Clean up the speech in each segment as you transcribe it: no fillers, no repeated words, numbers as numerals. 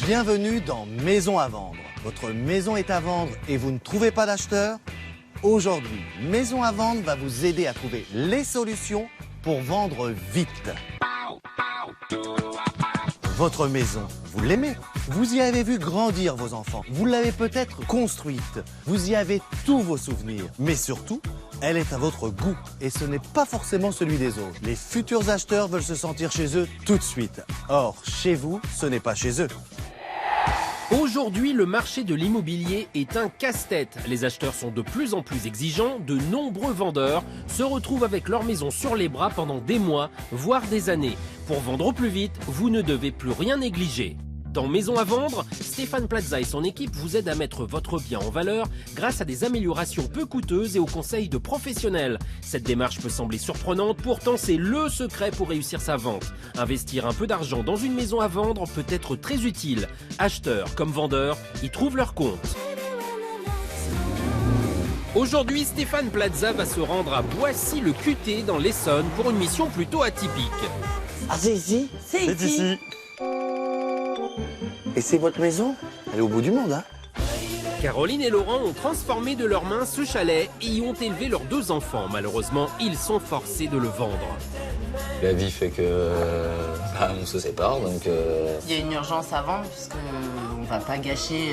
Bienvenue dans Maison à vendre. Votre maison est à vendre et vous ne trouvez pas d'acheteur? Aujourd'hui, Maison à vendre va vous aider à trouver les solutions pour vendre vite. Votre maison, vous l'aimez? Vous y avez vu grandir vos enfants. Vous l'avez peut-être construite. Vous y avez tous vos souvenirs. Mais surtout, elle est à votre goût et ce n'est pas forcément celui des autres. Les futurs acheteurs veulent se sentir chez eux tout de suite. Or, chez vous, ce n'est pas chez eux. Aujourd'hui, le marché de l'immobilier est un casse-tête. Les acheteurs sont de plus en plus exigeants. De nombreux vendeurs se retrouvent avec leur maison sur les bras pendant des mois, voire des années. Pour vendre au plus vite, vous ne devez plus rien négliger. Dans Maison à vendre, Stéphane Plaza et son équipe vous aident à mettre votre bien en valeur grâce à des améliorations peu coûteuses et aux conseils de professionnels. Cette démarche peut sembler surprenante, pourtant c'est le secret pour réussir sa vente. Investir un peu d'argent dans une maison à vendre peut être très utile. Acheteurs comme vendeurs y trouvent leur compte. Aujourd'hui, Stéphane Plaza va se rendre à Boissy-le-QT dans l'Essonne pour une mission plutôt atypique. Ah, c'est ici? C'est ici. Et c'est votre maison? Elle est au bout du monde, hein? Caroline et Laurent ont transformé de leurs mains ce chalet et y ont élevé leurs 2 enfants. Malheureusement, ils sont forcés de le vendre. La vie fait que on se sépare, donc... Il y a une urgence à vendre puisqu'on ne va pas gâcher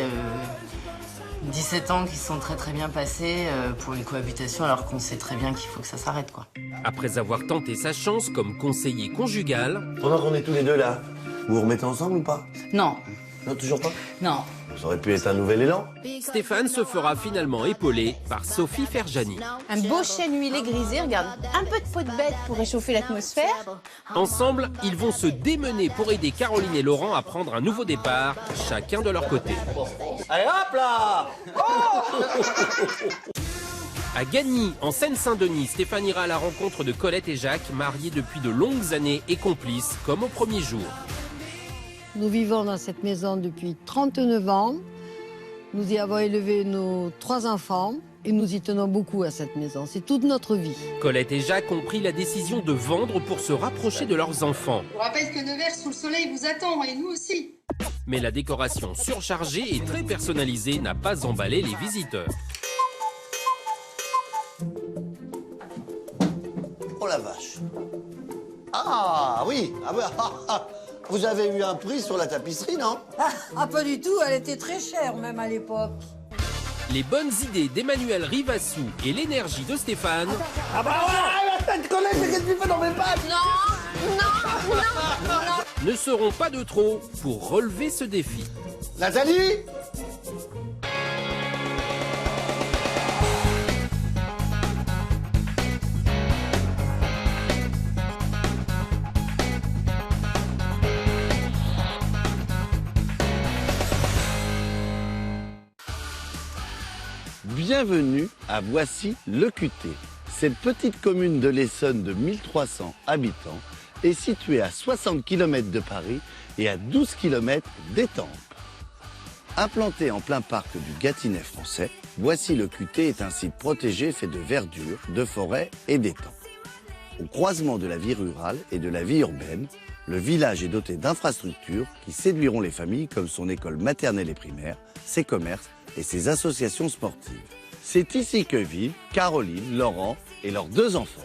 17 ans qui sont très bien passés pour une cohabitation alors qu'on sait très bien qu'il faut que ça s'arrête, quoi. Après avoir tenté sa chance comme conseiller conjugal, Pendant qu'on est tous les deux là, vous vous remettez ensemble ou pas? Non, Non, toujours pas? non. Ça aurait pu être un nouvel élan. Stéphane se fera finalement épauler par Sophie Ferjani. Un beau chêne huilé grisé, regarde, un peu de peau de bête pour réchauffer l'atmosphère. Ensemble, ils vont se démener pour aider Caroline et Laurent à prendre un nouveau départ, chacun de leur côté. Allez hop là! À Gagny, en Seine-Saint-Denis, Stéphane ira à la rencontre de Colette et Jacques, mariés depuis de longues années et complices, comme au premier jour. Nous vivons dans cette maison depuis 39 ans. Nous y avons élevé nos 3 enfants et nous y tenons beaucoup à cette maison. C'est toute notre vie. Colette et Jacques ont pris la décision de vendre pour se rapprocher de leurs enfants. Je vous rappelle que Nevers sous le soleil vous attend, et nous aussi. Mais la décoration surchargée et très personnalisée n'a pas emballé les visiteurs. Oh la vache! Ah oui! Vous avez eu un prix sur la tapisserie, non? Ah, pas du tout, elle était très chère même à l'époque. Les bonnes idées d'Emmanuel Rivassou et l'énergie de Stéphane Ah bah ouais! La tête collée, mais qu'est-ce que tu fais dans mes pattes? ne seront pas de trop pour relever ce défi. Nathalie? Bienvenue à Boissy-le-QT. Cette petite commune de l'Essonne de 1300 habitants est située à 60 km de Paris et à 12 km d'Étampes. Implantée en plein parc du Gâtinais français, Boissy-le-QT est un site protégé fait de verdure, de forêts et d'étangs. Au croisement de la vie rurale et de la vie urbaine, le village est doté d'infrastructures qui séduiront les familles comme son école maternelle et primaire, ses commerces et ses associations sportives. C'est ici que vivent Caroline, Laurent et leurs 2 enfants.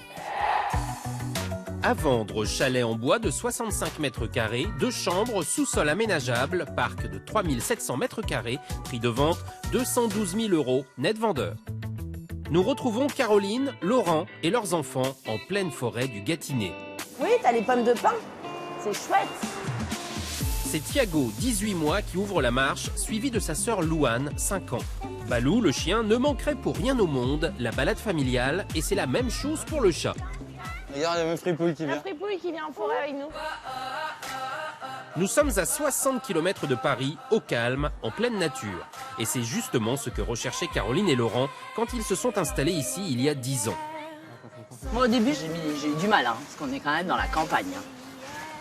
À vendre, chalet en bois de 65 mètres carrés, 2 chambres, sous-sol aménageable, parc de 3700 mètres carrés, prix de vente 212 000 € net vendeur. Nous retrouvons Caroline, Laurent et leurs enfants en pleine forêt du Gâtinais. Oui, t'as les pommes de pin, c'est chouette. C'est Thiago, 18 mois, qui ouvre la marche, suivi de sa sœur Louane, 5 ans. Balou, le chien, ne manquerait pour rien au monde la balade familiale et c'est la même chose pour le chat. Regarde, il y a même Fripouille qui Un vient. fripouille qui vient en forêt avec nous. Nous sommes à 60 km de Paris, au calme, en pleine nature. Et c'est justement ce que recherchaient Caroline et Laurent quand ils se sont installés ici il y a 10 ans. Moi, au début, j'ai eu du mal, parce qu'on est quand même dans la campagne.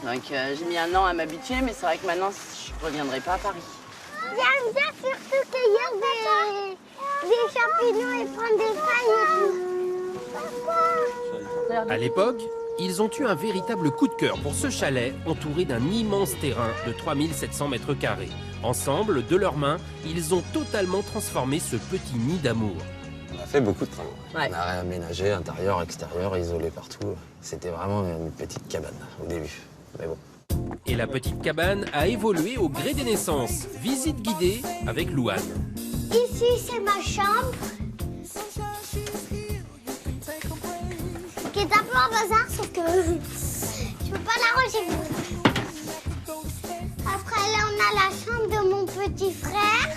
Donc, j'ai mis 1 an à m'habituer, mais c'est vrai que maintenant, je ne reviendrai pas à Paris. J'aime bien surtout cueillir des champignons et prendre des feuilles et tout. À l'époque, ils ont eu un véritable coup de cœur pour ce chalet entouré d'un immense terrain de 3700 mètres carrés. Ensemble, de leurs mains, ils ont totalement transformé ce petit nid d'amour. On a fait beaucoup de travaux. Ouais. On a réaménagé intérieur, extérieur, isolé partout. C'était vraiment une petite cabane au début. Mais bon. Et la petite cabane a évolué au gré des naissances. Visite guidée avec Louane. Ici, c'est ma chambre. Qui est un peu en bazar, sauf que je peux pas la ranger. Après, là, on a la chambre de mon petit frère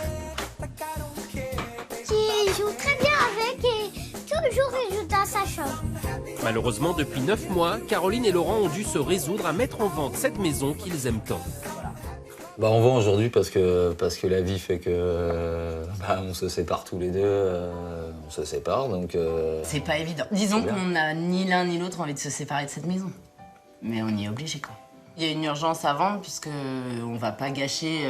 qui joue très bien avec et toujours il joue dans sa chambre. Malheureusement, depuis 9 mois, Caroline et Laurent ont dû se résoudre à mettre en vente cette maison qu'ils aiment tant. Bah, on vend aujourd'hui parce que la vie fait que on se sépare tous les deux, on se sépare donc. C'est pas évident. Disons qu'on n'a ni l'un ni l'autre envie de se séparer de cette maison. Mais on y est obligé, quoi. Il y a une urgence à vendre puisque on va pas gâcher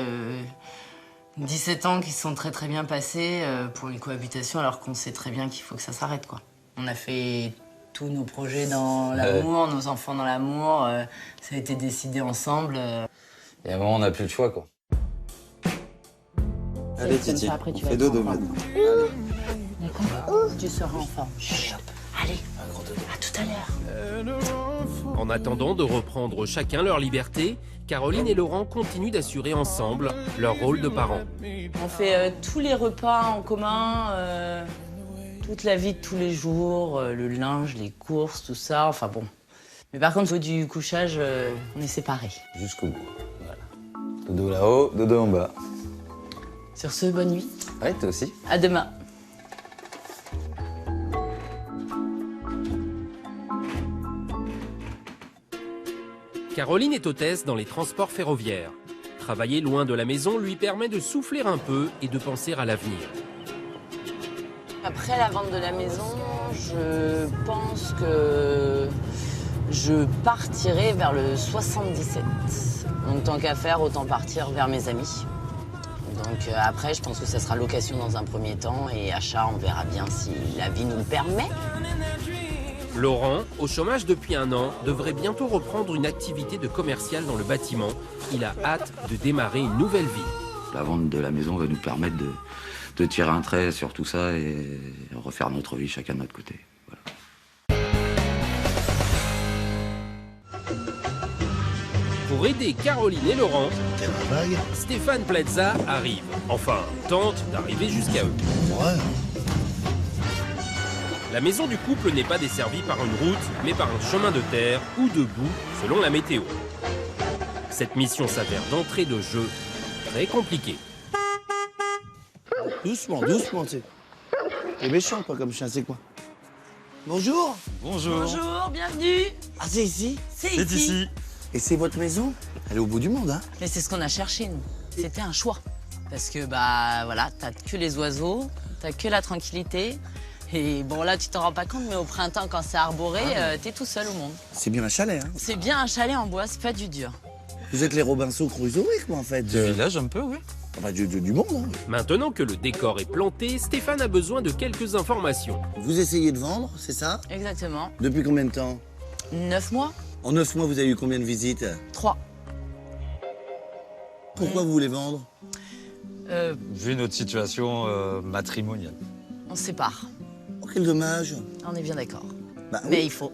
17 ans qui sont très très bien passés pour une cohabitation alors qu'on sait très bien qu'il faut que ça s'arrête, quoi. On a fait tous nos projets dans l'amour, nos enfants dans l'amour, ça a été décidé ensemble. Et à un moment, on n'a plus le choix, quoi. Allez, Titi, on fait dodo maintenant. D'accord. Tu seras en forme. Chut. Allez, à tout à l'heure. En attendant de reprendre chacun leur liberté, Caroline et Laurent continuent d'assurer ensemble leur rôle de parents. On fait tous les repas en commun, toute la vie de tous les jours, le linge, les courses, tout ça, enfin bon. Mais par contre, au niveau du couchage, on est séparés. Jusqu'au bout. Voilà. Dodo là-haut, dodo en bas. Sur ce, bonne nuit. Ouais, toi aussi. À demain. Caroline est hôtesse dans les transports ferroviaires. Travailler loin de la maison lui permet de souffler un peu et de penser à l'avenir. Après la vente de la maison, je pense que je partirai vers le 77. Donc tant qu'à faire, autant partir vers mes amis. Donc après, je pense que ça sera location dans un premier temps et achat, on verra bien si la vie nous le permet. Laurent, au chômage depuis 1 an, devrait bientôt reprendre une activité de commercial dans le bâtiment. Il a hâte de démarrer une nouvelle vie. La vente de la maison va nous permettre de tirer un trait sur tout ça et refaire notre vie chacun de notre côté. Voilà. Pour aider Caroline et Laurent, Stéphane Plaza arrive. Enfin, tente d'arriver jusqu'à eux. Ouais. La maison du couple n'est pas desservie par une route, mais par un chemin de terre ou de boue, selon la météo. Cette mission s'avère d'entrée de jeu très compliquée. Doucement, doucement, c'est. T'es méchant, toi, comme chien, c'est quoi? Bonjour. Bonjour. Bonjour, bienvenue. Ah, c'est ici? C'est ici. Et c'est votre maison? Elle est au bout du monde, hein? Mais c'est ce qu'on a cherché, nous. C'était un choix. Parce que, bah, voilà, t'as que les oiseaux, t'as que la tranquillité. Et bon, là, tu t'en rends pas compte, mais au printemps, quand c'est arboré, t'es tout seul au monde. C'est bien un chalet, hein? C'est bien un chalet en bois, c'est pas du dur. Vous êtes les Robinson Crusoe, quoi, en fait? Du village un peu, oui. Enfin, du monde, hein? Maintenant que le décor est planté, Stéphane a besoin de quelques informations. Vous essayez de vendre, c'est ça? Exactement. Depuis combien de temps? 9 mois, En 9 mois, vous avez eu combien de visites? 3. Pourquoi vous voulez vendre? Vu notre situation matrimoniale. On se sépare. Oh, quel dommage. On est bien d'accord. Bah, Mais oui. il faut.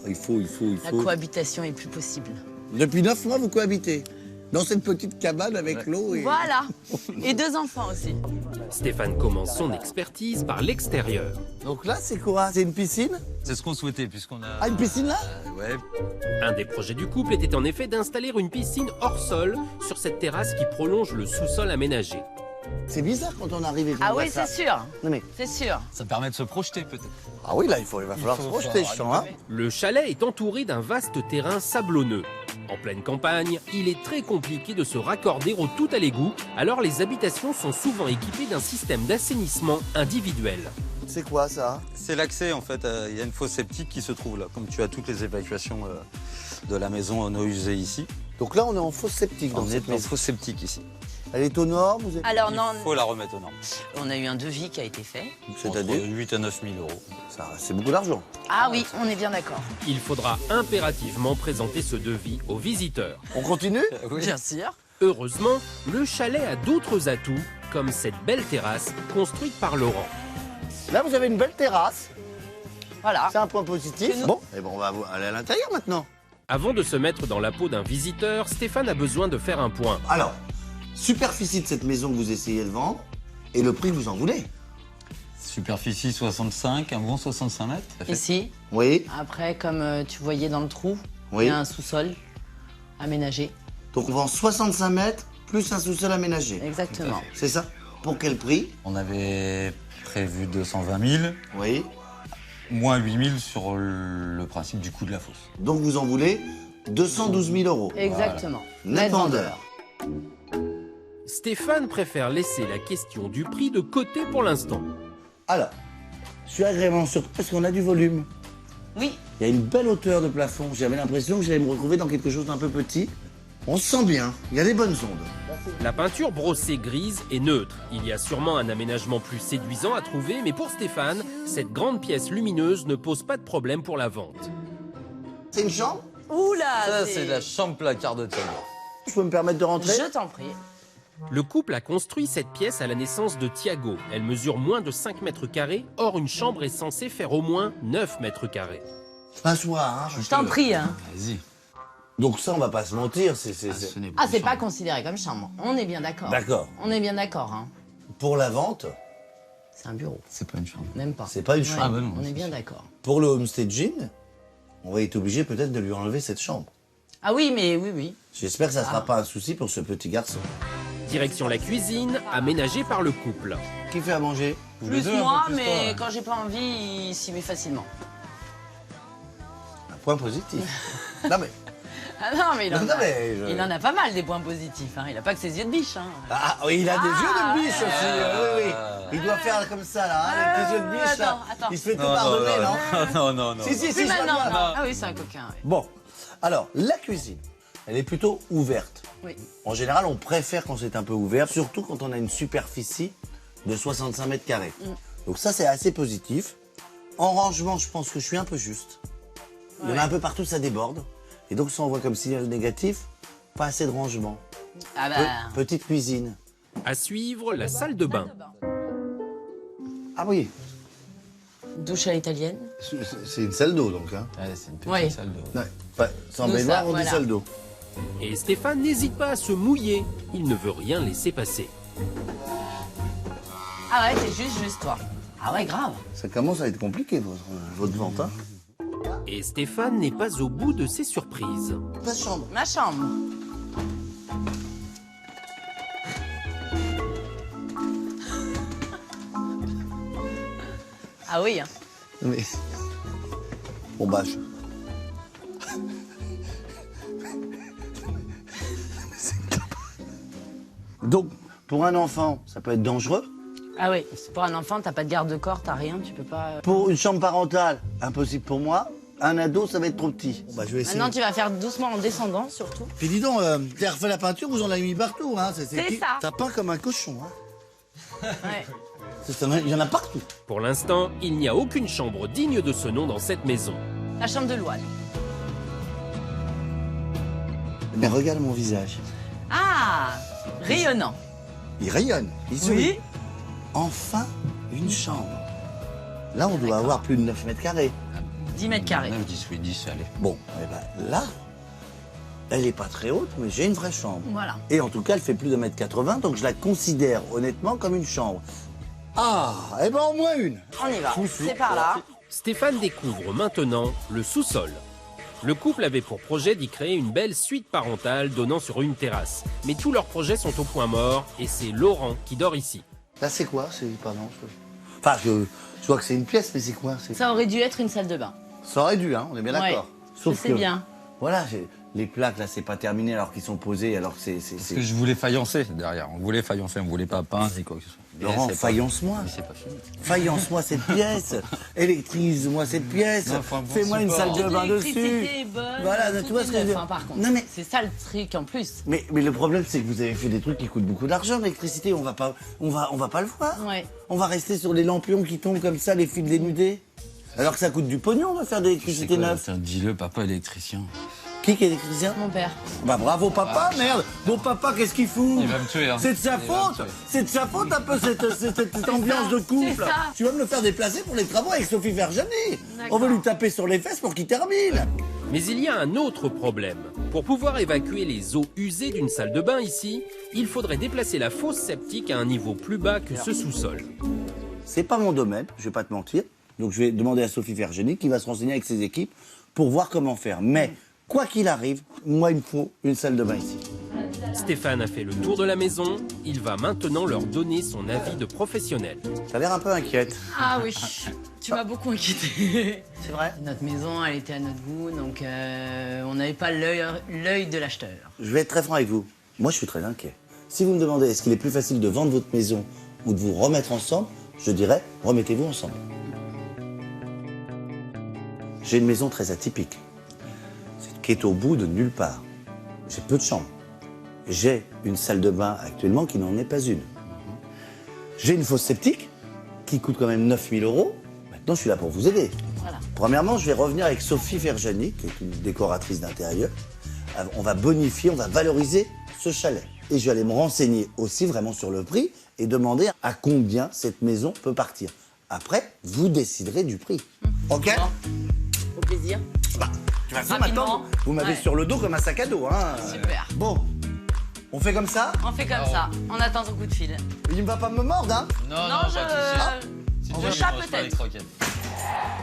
Il faut. La cohabitation est plus possible. Depuis 9 mois, vous cohabitez? Dans cette petite cabane avec l'eau et... Voilà. Et 2 enfants aussi. Stéphane commence son expertise par l'extérieur. Donc là, c'est quoi? C'est une piscine? C'est ce qu'on souhaitait, puisqu'on a... Ah, une piscine là? Ouais. Un des projets du couple était en effet d'installer une piscine hors sol sur cette terrasse qui prolonge le sous-sol aménagé. C'est bizarre quand on arrive et qu'on Ah voit oui, ça. c'est sûr. Non mais... C'est sûr. Ça permet de se projeter, peut-être. Ah oui, là, il va falloir se projeter, je sens, hein? Le chalet est entouré d'un vaste terrain sablonneux. En pleine campagne, il est très compliqué de se raccorder au tout à l'égout, alors les habitations sont souvent équipées d'un système d'assainissement individuel. C'est quoi, ça? C'est l'accès, en fait. Il y a une fosse septique qui se trouve là. Comme tu as toutes les évacuations de la maison en eau usée ici. Donc là, on est en fosse septique dans On est cette en maison. fosse septique ici. Elle est aux normes vous êtes... Alors non, Il faut la remettre aux normes. on a eu un devis qui a été fait. Entre C'est-à-dire 8 à 9 000 euros. C'est beaucoup d'argent. Ah oui, on est bien d'accord. Il faudra impérativement présenter ce devis aux visiteurs. On continue? Bien sûr. Heureusement, le chalet a d'autres atouts, comme cette belle terrasse construite par Laurent. Là, vous avez une belle terrasse. Voilà. C'est un point positif. Bon, et bon, on va aller à l'intérieur maintenant. Avant de se mettre dans la peau d'un visiteur, Stéphane a besoin de faire un point. Alors, superficie de cette maison que vous essayez de vendre et le prix que vous en voulez. Superficie 65, un bon 65 mètres. ça fait. Ici, Oui, après, comme tu voyais dans le trou, il oui. y a un sous-sol aménagé. Donc on vend 65 mètres plus un sous-sol aménagé. Exactement. C'est ça? Pour quel prix? On avait prévu 220 000, Oui. moins 8 000 sur le principe du coût de la fosse. Donc vous en voulez 212 000 euros. Exactement. Net vendeur. Stéphane préfère laisser la question du prix de côté pour l'instant. Alors, je suis agréablement surpris parce qu'on a du volume. Oui. Il y a une belle hauteur de plafond. J'avais l'impression que j'allais me retrouver dans quelque chose d'un peu petit. On se sent bien. Il y a des bonnes ondes. La peinture brossée grise est neutre. Il y a sûrement un aménagement plus séduisant à trouver, mais pour Stéphane, cette grande pièce lumineuse ne pose pas de problème pour la vente. C'est une chambre? Oula, Ça, c'est la chambre placard de Thiago. Je peux me permettre de rentrer? Je t'en prie. Le couple a construit cette pièce à la naissance de Thiago. Elle mesure moins de 5 mètres carrés, or une chambre est censée faire au moins 9 mètres carrés. Passoire, hein. Je t'en prie, hein. Vas-y. Donc ça, on va pas se mentir. Ah, c'est pas considéré comme chambre. On est bien d'accord. D'accord. On est bien d'accord, hein. Pour la vente, C'est un bureau. C'est pas une chambre. Même pas. c'est pas une Ouais, chambre. Ah bah non, on est c'est bien sûr. d'accord. Pour le homestaging, on va être obligé peut-être de lui enlever cette chambre. Ah oui, mais oui. J'espère que ça sera Ah. pas un souci pour ce petit garçon. Direction la cuisine, aménagée par le couple. Qui fait à manger? Vous les Plus deux, un peu moi, plus mais toi, ouais. quand j'ai pas envie, il s'y met facilement. Un point positif. Non mais, Ah non, mais Non, mais je- il en a pas mal des points positifs. Hein. Il a pas que ses yeux de biche. Hein. ah oui, il a des yeux de biche aussi. Ah. Oui, oui. Il doit faire comme ça là, hein, les petits yeux de biche là. attends. Il se fait tout pardonner, non? non. Si, si, Plus je vois maintenant, bien. non. Ah oui, c'est un coquin. Ouais. Bon, alors la cuisine, elle est plutôt ouverte. Oui. En général, on préfère quand c'est un peu ouvert, surtout quand on a une superficie de 65 mètres carrés. Donc ça, c'est assez positif. En rangement, je pense que je suis un peu juste. Il y en a un peu partout, ça déborde. Et donc ça, on voit comme signal négatif, pas assez de rangement. Ah bah. Petite cuisine. À suivre, la salle de bain. Ah oui, Douche à l'italienne. c'est une salle d'eau donc. Hein. Ouais, c'est une petite Oui. salle de... Ouais. Enfin, sans Nous, baignoire, ça, on dit voilà. salle d'eau. Et Stéphane n'hésite pas à se mouiller. Il ne veut rien laisser passer. Ah ouais, c'est juste toi. Ah ouais, grave. Ça commence à être compliqué, votre vente. Hein. Et Stéphane n'est pas au bout de ses surprises. Ta chambre. Ma chambre. Ah oui, hein. Mais... Bon bah, je... Donc, pour un enfant, ça peut être dangereux. Ah oui, pour un enfant, t'as pas de garde-corps, t'as rien, tu peux pas. Pour une chambre parentale, impossible pour moi. Un ado, ça va être trop petit. Bon, bah, je vais essayer. Maintenant, tu vas faire doucement en descendant, surtout. Puis dis donc, t'as refait la peinture, vous en avez mis partout. Hein. C'est ça. T'as peint comme un cochon. Hein. Ouais. Il y en a partout. Pour l'instant, il n'y a aucune chambre digne de ce nom dans cette maison. La chambre de Loane. Mais regarde mon visage. Ah, rayonnant. Il rayonne. Il sourit. Oui. Enfin, une chambre. Là, on doit avoir plus de 9 mètres carrés. 10 mètres carrés. 9, 10, oui, 10, allez. Bon, eh ben là, elle est pas très haute, mais j'ai une vraie chambre. Voilà. Et en tout cas, elle fait plus de 1m80, donc je la considère honnêtement comme une chambre. Ah, eh ben au moins une. On y va. C'est par là. Stéphane découvre maintenant le sous-sol. Le couple avait pour projet d'y créer une belle suite parentale donnant sur une terrasse. Mais tous leurs projets sont au point mort et c'est Laurent qui dort ici. Là, c'est quoi? Pardon. Enfin, je vois que c'est une pièce, mais c'est quoi? Ça aurait dû être une salle de bain. Ça aurait dû, hein, on est bien d'accord. Ouais, c'est bien. Voilà, Les plaques, là, c'est pas terminé alors qu'ils sont posés, alors que c'est... Parce que je voulais faïencer derrière. On voulait faïencer, on voulait pas peindre ni quoi que ce soit. Laurent, faïence-moi. Mais c'est pas fini. Faïence-moi cette pièce. Électrise-moi cette pièce. Non, faut un bon Fais-moi une support. salle de bain dessus. L'électricité est bonne, Voilà, tu vois ce que je veux dire. par contre. Non, mais- C'est ça le truc en plus. Mais le problème, c'est que vous avez fait des trucs qui coûtent beaucoup d'argent, l'électricité. On va pas le voir. Ouais. On va rester sur les lampions qui tombent comme ça, les fils dénudés. Alors que ça coûte du pognon de faire de l'électricité neuve. Dis-le, papa électricien. Qui est électricien? Mon père. Bah bravo papa, merde. Bon papa, qu'est-ce qu'il fout? Il va me tuer, hein. C'est de sa Il va me faute. tuer. C'est de sa faute un peu cette ambiance de couple. c'est ça. Tu vas me le faire déplacer pour les travaux avec Sophie Vergeny. On veut lui taper sur les fesses pour qu'il termine. Mais il y a un autre problème. Pour pouvoir évacuer les eaux usées d'une salle de bain ici, il faudrait déplacer la fosse septique à un niveau plus bas que ce sous-sol. C'est pas mon domaine, je vais pas te mentir. Donc je vais demander à Sophie Vergeny qui va se renseigner avec ses équipes pour voir comment faire. Mais quoi qu'il arrive, moi il me faut une salle de bain ici. Stéphane a fait le tour de la maison. Il va maintenant leur donner son avis de professionnel. T'as l'air un peu inquiète. Ah oui, tu m'as beaucoup inquiété. C'est vrai? Notre maison, elle était à notre goût, donc on n'avait pas l'œil de l'acheteur. Je vais être très franc avec vous. Moi je suis très inquiet. Si vous me demandez est-ce qu'il est plus facile de vendre votre maison ou de vous remettre ensemble, je dirais remettez-vous ensemble. J'ai une maison très atypique, qui est au bout de nulle part. J'ai peu de chambres. J'ai une salle de bain actuellement qui n'en est pas une. J'ai une fosse septique qui coûte quand même 9 000 €. Maintenant, je suis là pour vous aider. Voilà. Premièrement, je vais revenir avec Sophie Vergeny, qui est une décoratrice d'intérieur. On va bonifier, on va valoriser ce chalet. Et je vais aller me renseigner aussi vraiment sur le prix et demander à combien cette maison peut partir. Après, vous déciderez du prix. OK? Au plaisir. Bah, tu vas faire Rapidement. maintenant. Vous m'avez Ouais. sur le dos comme un sac à dos. Hein. Super. Bon, on fait comme ça? On fait comme ça. On attend ton coup de fil. Il ne va pas me mordre, hein? Le chat peut-être.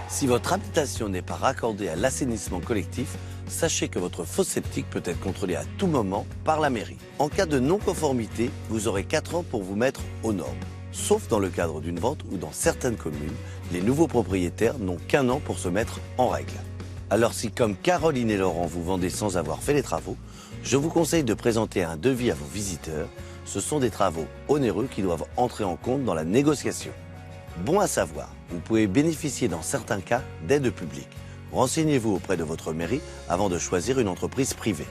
Si votre habitation n'est pas raccordée à l'assainissement collectif, sachez que votre fosse septique peut être contrôlée à tout moment par la mairie. En cas de non-conformité, vous aurez 4 ans pour vous mettre aux normes. Sauf dans le cadre d'une vente ou dans certaines communes, les nouveaux propriétaires n'ont qu'1 an pour se mettre en règle. Alors si comme Caroline et Laurent vous vendez sans avoir fait les travaux, je vous conseille de présenter un devis à vos visiteurs. Ce sont des travaux onéreux qui doivent entrer en compte dans la négociation. Bon à savoir, vous pouvez bénéficier dans certains cas d'aides publiques. Renseignez-vous auprès de votre mairie avant de choisir une entreprise privée.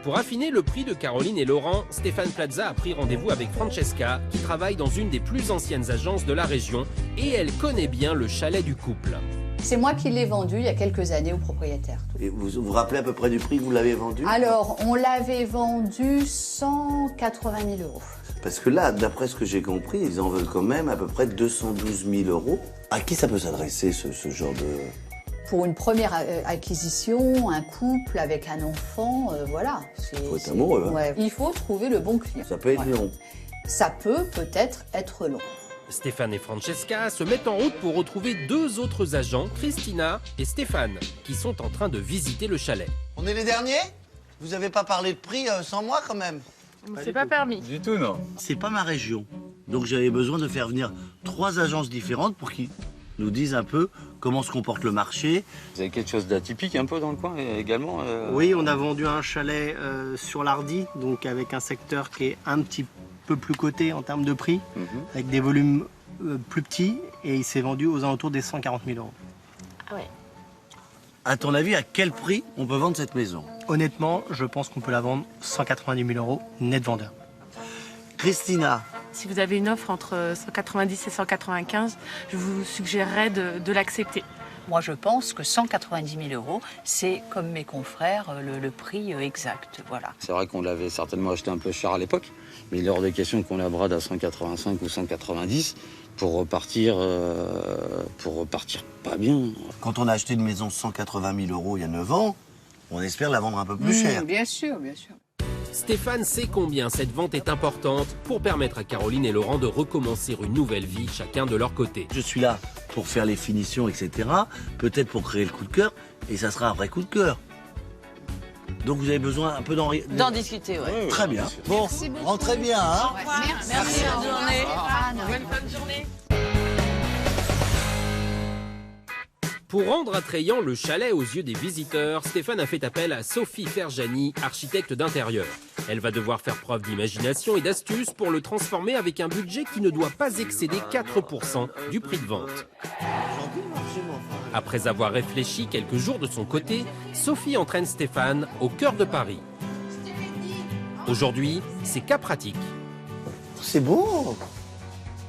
Pour affiner le prix de Caroline et Laurent, Stéphane Plaza a pris rendez-vous avec Francesca, qui travaille dans une des plus anciennes agences de la région, et elle connaît bien le chalet du couple. C'est moi qui l'ai vendu il y a quelques années au propriétaire. Et vous vous rappelez à peu près du prix que vous l'avez vendu? Alors, on l'avait vendu 180 000 €. Parce que là, d'après ce que j'ai compris, ils en veulent quand même à peu près 212 000 €. À qui ça peut s'adresser, ce genre de... Pour une première acquisition, un couple avec un enfant, voilà. Faut être amoureux, hein. Ouais. Il faut trouver le bon client. Ça peut être Ouais. long. Ça peut peut-être être long. Stéphane et Francesca se mettent en route pour retrouver 2 autres agents, Christina et Stéphane, qui sont en train de visiter le chalet. On est les derniers? Vous n'avez pas parlé de prix sans moi quand même? C'est pas permis. Du tout, non. C'est pas ma région. Donc j'avais besoin de faire venir 3 agences différentes pour qu'ils nous disent un peu comment se comporte le marché. Vous avez quelque chose d'atypique un peu dans le coin également Oui, on a vendu un chalet sur l'Hardy, donc avec un secteur qui est un petit peu plus coté en termes de prix, avec des volumes plus petits, et il s'est vendu aux alentours des 140 000 €. Ah ouais. À ton avis, à quel prix on peut vendre cette maison? Honnêtement, je pense qu'on peut la vendre 190 000 € net vendeur. Christina, Si vous avez une offre entre 190 et 195, je vous suggérerais de l'accepter. Moi, je pense que 190 000 €, c'est, comme mes confrères, le prix exact. Voilà. C'est vrai qu'on l'avait certainement acheté un peu cher à l'époque, mais il est hors de question qu'on la brade à 185 ou 190 pour repartir pas bien. quand on a acheté une maison 180 000 € il y a 9 ans, on espère la vendre un peu plus cher. Bien sûr, bien sûr. Stéphane sait combien cette vente est importante pour permettre à Caroline et Laurent de recommencer une nouvelle vie chacun de leur côté. Je suis là pour faire les finitions, etc. Peut-être pour créer le coup de cœur, et ça sera un vrai coup de cœur. Donc vous avez besoin un peu D'en discuter, ouais. Très bien. Bon, rentrez bien, hein. Merci, bonne journée. Bonne fin de journée. Pour rendre attrayant le chalet aux yeux des visiteurs, Stéphane a fait appel à Sophie Ferjani, architecte d'intérieur. Elle va devoir faire preuve d'imagination et d'astuce pour le transformer avec un budget qui ne doit pas excéder 4% du prix de vente. Après avoir réfléchi quelques jours de son côté, Sophie entraîne Stéphane au cœur de Paris. Aujourd'hui, c'est cas pratique. C'est beau.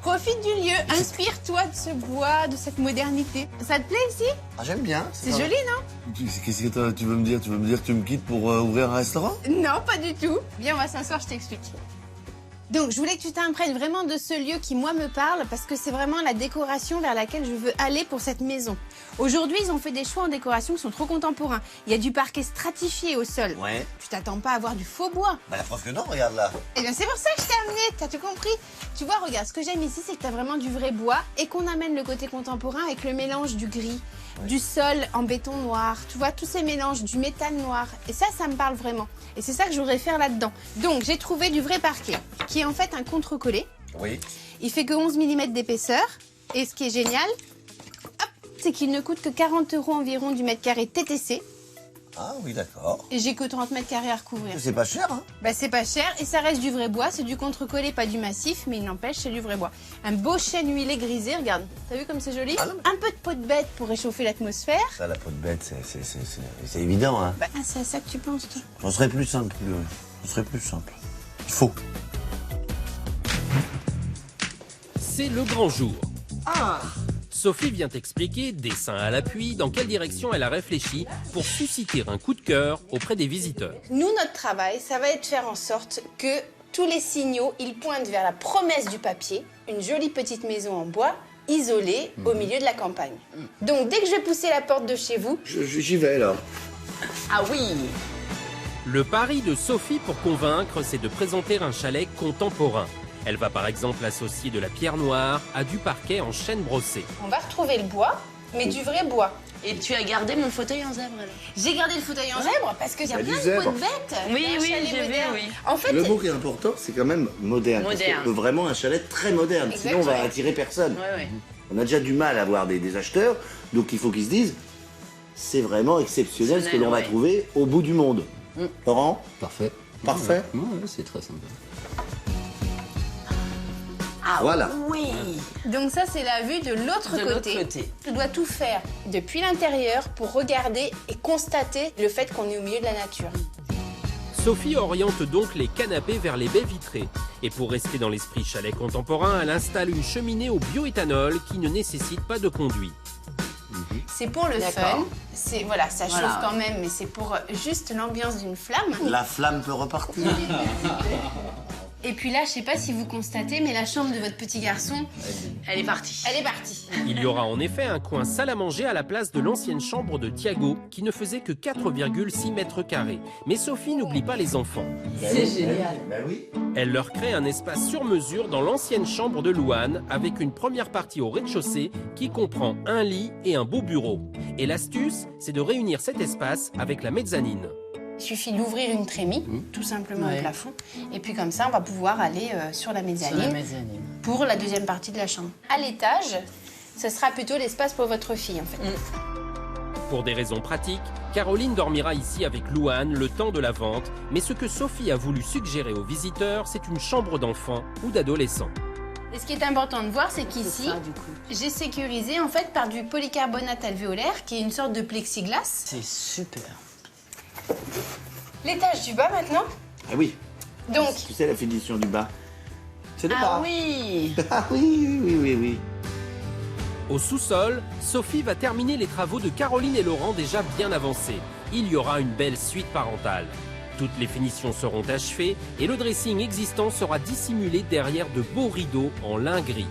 Profite du lieu, inspire-toi de ce bois, de cette modernité. Ça te plaît ici? Ah, j'aime bien. C'est joli, non? Qu'est-ce que tu veux me dire? Tu veux me dire que tu me quittes pour ouvrir un restaurant? Non, pas du tout. Viens, on va s'asseoir, je t'explique. Donc, je voulais que tu t'imprègnes vraiment de ce lieu qui, moi, me parle, parce que c'est vraiment la décoration vers laquelle je veux aller pour cette maison. Aujourd'hui, ils ont fait des choix en décoration qui sont trop contemporains. Il y a du parquet stratifié au sol. Ouais. Tu t'attends pas à avoir du faux bois. Bah, la preuve que non, regarde là. Eh bien, c'est pour ça que je t'ai amené, t'as tout compris. Tu vois, regarde, ce que j'aime ici, c'est que t'as vraiment du vrai bois et qu'on amène le côté contemporain avec le mélange du gris, du sol en béton noir. Tu vois, tous ces mélanges, du métal noir. Et ça me parle vraiment. Et c'est ça que je voudrais faire là-dedans. Donc, j'ai trouvé du vrai parquet, qui est en fait un contre-collé. Oui. Il fait que 11 mm d'épaisseur. Et ce qui est génial, c'est qu'il ne coûte que 40 € environ du mètre carré TTC. Ah oui, d'accord. Et j'ai que 30 mètres carrés à recouvrir. C'est pas cher, hein? Bah, c'est pas cher et ça reste du vrai bois. C'est du contre-collé, pas du massif, mais il n'empêche, c'est du vrai bois. Un beau chêne huilé grisé, regarde. T'as vu comme c'est joli? Un peu de peau de bête pour réchauffer l'atmosphère. Ça, la peau de bête, c'est évident, hein? Bah, c'est à ça que tu penses, toi? J'en serais plus simple. Ce serait plus simple. Il faut. C'est le grand jour. Sophie vient expliquer, dessin à l'appui, dans quelle direction elle a réfléchi pour susciter un coup de cœur auprès des visiteurs. Nous, notre travail, ça va être de faire en sorte que tous les signaux, ils pointent vers la promesse du papier, une jolie petite maison en bois, isolée, au milieu de la campagne. Donc, dès que je vais pousser la porte de chez vous... J'y vais, là. Ah oui! Le pari de Sophie pour convaincre, c'est de présenter un chalet contemporain. Elle va par exemple associer de la pierre noire à du parquet en chêne brossé. On va retrouver le bois, mais du vrai bois. Et tu as gardé mon fauteuil en zèbre alors? J'ai gardé le fauteuil en zèbre parce qu'il y a plein de peaux de bêtes. Oui, j'ai vu, oui. En fait, le mot qui est important, c'est quand même moderne. Parce que vraiment un chalet très moderne. Exactement. Sinon, on va attirer personne. Ouais. On a déjà du mal à avoir des acheteurs, donc il faut qu'ils se disent c'est vraiment exceptionnel ce que l'on va trouver au bout du monde. Laurent? Parfait. Parfait. Ouais, c'est très sympa. Ah voilà. Oui. Donc ça, c'est la vue de l'autre côté. Tu dois tout faire depuis l'intérieur pour regarder et constater le fait qu'on est au milieu de la nature. Sophie oriente donc les canapés vers les baies vitrées. Et pour rester dans l'esprit chalet contemporain, elle installe une cheminée au bioéthanol qui ne nécessite pas de conduit. C'est pour le fun. Voilà, ça chauffe quand même, mais c'est pour juste l'ambiance d'une flamme. La flamme peut repartir. Et puis là, je sais pas si vous constatez, mais la chambre de votre petit garçon, elle est partie. Elle est partie. Il y aura en effet un coin salle à manger à la place de l'ancienne chambre de Thiago, qui ne faisait que 4,6 mètres carrés. Mais Sophie n'oublie pas les enfants. C'est génial. Ben oui. Elle leur crée un espace sur mesure dans l'ancienne chambre de Louane, avec une première partie au rez-de-chaussée qui comprend un lit et un beau bureau. Et l'astuce, c'est de réunir cet espace avec la mezzanine. Il suffit d'ouvrir une trémie, tout simplement au plafond. Et puis comme ça, on va pouvoir aller sur la mezzanine pour la deuxième partie de la chambre. À l'étage, ce sera plutôt l'espace pour votre fille, en fait. Pour des raisons pratiques, Caroline dormira ici avec Louane le temps de la vente. Mais ce que Sophie a voulu suggérer aux visiteurs, c'est une chambre d'enfant ou d'adolescent. Et ce qui est important de voir, c'est qu'ici, j'ai sécurisé en fait par du polycarbonate alvéolaire, qui est une sorte de plexiglas. C'est super. L'étage du bas maintenant. Ah oui. Donc. Tu sais la finition du bas. C'est le bas. Ah oui. Ah oui. Au sous-sol, Sophie va terminer les travaux de Caroline et Laurent déjà bien avancés. Il y aura une belle suite parentale. Toutes les finitions seront achevées et le dressing existant sera dissimulé derrière de beaux rideaux en lin gris.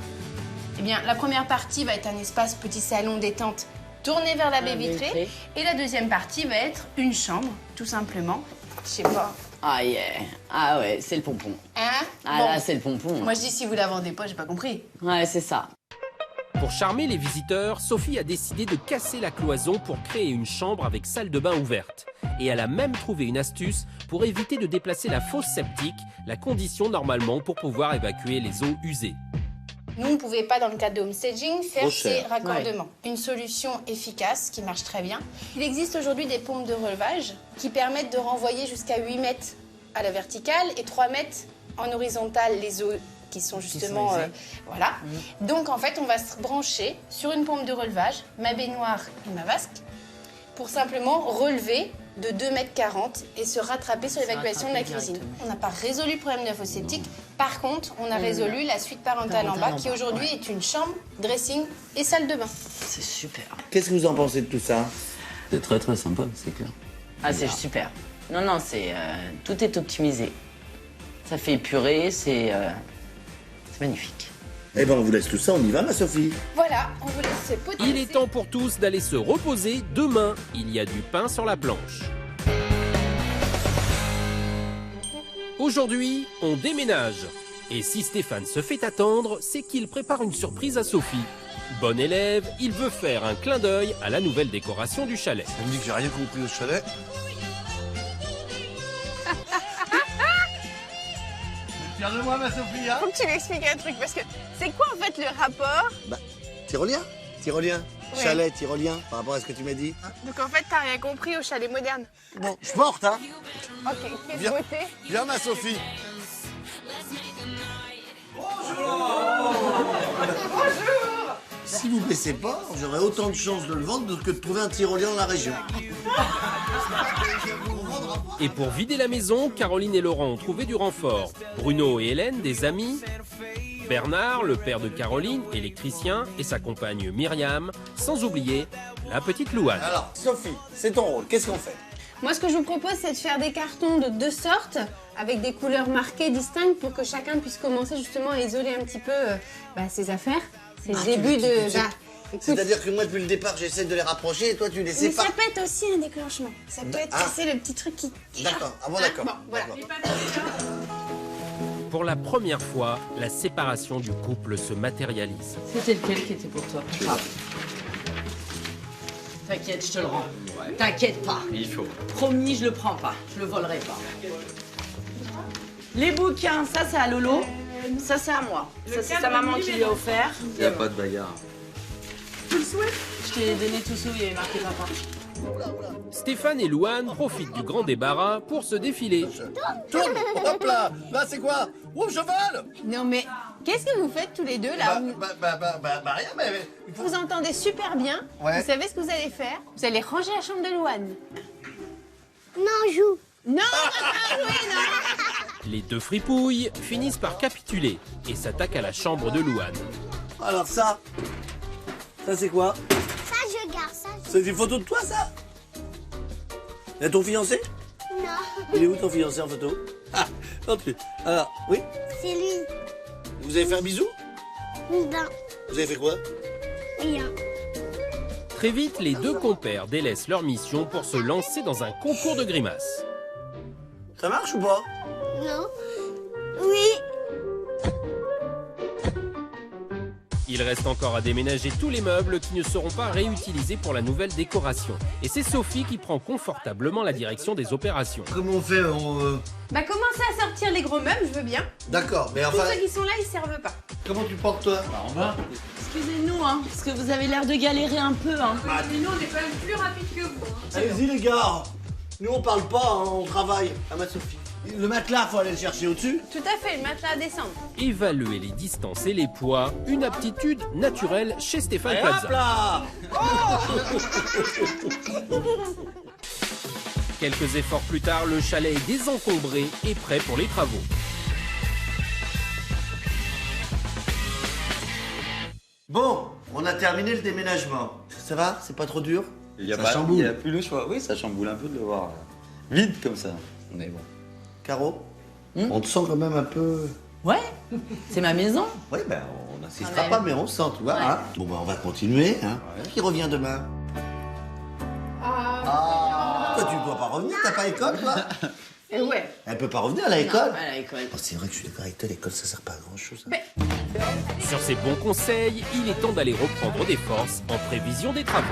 Eh bien, la première partie va être un espace petit salon détente tourné vers la baie vitrée. Et la deuxième partie va être une chambre, tout simplement. Je sais pas. Ah yeah. Ah ouais, c'est le pompon. Hein? Ah Bon. là, c'est le pompon. Moi, je dis si vous la vendez pas, j'ai pas compris. Ouais, c'est ça. Pour charmer les visiteurs, Sophie a décidé de casser la cloison pour créer une chambre avec salle de bain ouverte. Et elle a même trouvé une astuce pour éviter de déplacer la fosse septique, la condition normalement pour pouvoir évacuer les eaux usées. Nous, on ne pouvait pas, dans le cadre de homestaging, faire Trop ces cher. raccordements. Une solution efficace qui marche très bien. Il existe aujourd'hui des pompes de relevage qui permettent de renvoyer jusqu'à 8 mètres à la verticale et 3 mètres en horizontale les eaux qui sont justement... voilà. Donc, en fait, on va se brancher sur une pompe de relevage, ma baignoire et ma vasque, pour simplement relever de 2,40 m et se rattraper sur l'évacuation de la cuisine. On n'a pas résolu le problème de la fosse septique. Par contre, on a résolu la suite parentale en bas, qui aujourd'hui est une chambre, dressing et salle de bain. C'est super. Qu'est-ce que vous en pensez de tout ça? C'est très très sympa, c'est clair. Ah, c'est super. Non, non, tout est optimisé. Ça fait épurer, c'est magnifique. Eh ben on vous laisse tout ça, on y va ma Sophie. Voilà, on vous laisse potasser. Il est temps pour tous d'aller se reposer. Demain, il y a du pain sur la planche. Aujourd'hui, on déménage. Et si Stéphane se fait attendre, c'est qu'il prépare une surprise à Sophie. Bon élève, il veut faire un clin d'œil à la nouvelle décoration du chalet. Elle me dit que j'ai rien compris au chalet. Fier de moi, ma Sophie, hein? Faut que tu m'expliques un truc, parce que c'est quoi en fait le rapport? Bah, tyrolien. Tyrolien. Oui. Chalet, tyrolien, par rapport à ce que tu m'as dit. Donc en fait, t'as rien compris au chalet moderne. Bon, je porte, hein. Ok, quelle Viens. beauté. Viens, ma Sophie. Si vous ne baissez pas, j'aurai autant de chances de le vendre que de trouver un tyrolien dans la région. Et pour vider la maison, Caroline et Laurent ont trouvé du renfort. Bruno et Hélène, des amis. Bernard, le père de Caroline, électricien, et sa compagne Myriam, sans oublier la petite Louane. Alors, Sophie, c'est ton rôle. Qu'est-ce qu'on fait? Moi, ce que je vous propose, c'est de faire des cartons de 2 sortes, avec des couleurs marquées, distinctes, pour que chacun puisse commencer justement à isoler un petit peu ses affaires. C'est le début de... écoute, C'est-à-dire que moi, depuis le départ, j'essaie de les rapprocher et toi, tu les mais sépares. ça peut être aussi un déclenchement. Ça peut être c'est le petit truc qui... D'accord. Ah bon, d'accord. Bon, voilà. Pour la première fois, la séparation du couple se matérialise. C'était lequel qui était pour toi? T'inquiète, je te le rends. T'inquiète pas. Il faut. Promis, je le prends pas. Je le volerai pas. Les bouquins, ça c'est à Lolo. Ça c'est à moi. Ça c'est sa maman qui lui a offert. Il n'y a pas de bagarre. Tu le souhaites? Je t'ai donné tout ça où il y avait marqué papa. Stéphane et Louane profitent du grand débarras pour se défiler. Tourne. Hop là. Là, c'est quoi? Ouh, je vole. Non mais, qu'est-ce que vous faites tous les deux là? Rien, mais... Vous entendez super bien. Ouais. Vous savez ce que vous allez faire? Vous allez ranger la chambre de Louane. Non, joue. Non, on va pas jouer, non. Les deux fripouilles finissent par capituler et s'attaquent à la chambre de Louane. Alors ça c'est quoi? Ça, je garde ça. C'est une photo de toi, ça? Et ton fiancé? Non. Il est où ton fiancé en photo? Ah, non plus. Alors, oui? C'est lui. Vous avez fait un bisou? Non. Vous avez fait quoi? Rien. Très vite, les deux compères délaissent leur mission pour se lancer dans un concours de grimaces. Ça marche ou pas? Non. Oui. Il reste encore à déménager tous les meubles qui ne seront pas réutilisés pour la nouvelle décoration. Et c'est Sophie qui prend confortablement la direction des opérations. Comment on fait? Bah commencez à sortir les gros meubles, je veux bien. D'accord, mais Tous enfin... ceux qui sont là, ils servent pas. Comment tu portes, toi? En bas. Excusez-nous, hein, parce que vous avez l'air de galérer un peu, hein. Mais nous, on est quand même plus rapide que vous. Allez-y, les gars. Nous, on parle pas, hein, on travaille. Ah, ma Sophie. Le matelas, faut aller le chercher au-dessus. Tout à fait, le matelas à descendre. Évaluer les distances et les poids, une aptitude naturelle chez Stéphane Allez, hop Plaza. là. Quelques efforts plus tard, le chalet est désencombré et prêt pour les travaux. Bon, on a terminé le déménagement. Ça va? C'est pas trop dur? Il n'y a, Ça pas- chamboule. il y a plus le choix. Oui, ça chamboule un peu de le voir vide comme ça. Mais bon. Caro, on te sent quand même un peu... Ouais, c'est ma maison. Oui, ben on n'insistera pas, mais on sent, tu vois. Ouais. Hein. Bon, ben on va continuer. Hein. Qui revient demain? Toi, tu ne dois pas revenir, t'as pas école, toi? Ouais. Elle peut pas revenir à l'école? Non, à l'école. Oh, c'est vrai que je suis d'accord avec toi, l'école, ça sert pas à grand-chose. Sur ces bons conseils, il est temps d'aller reprendre des forces en prévision des travaux.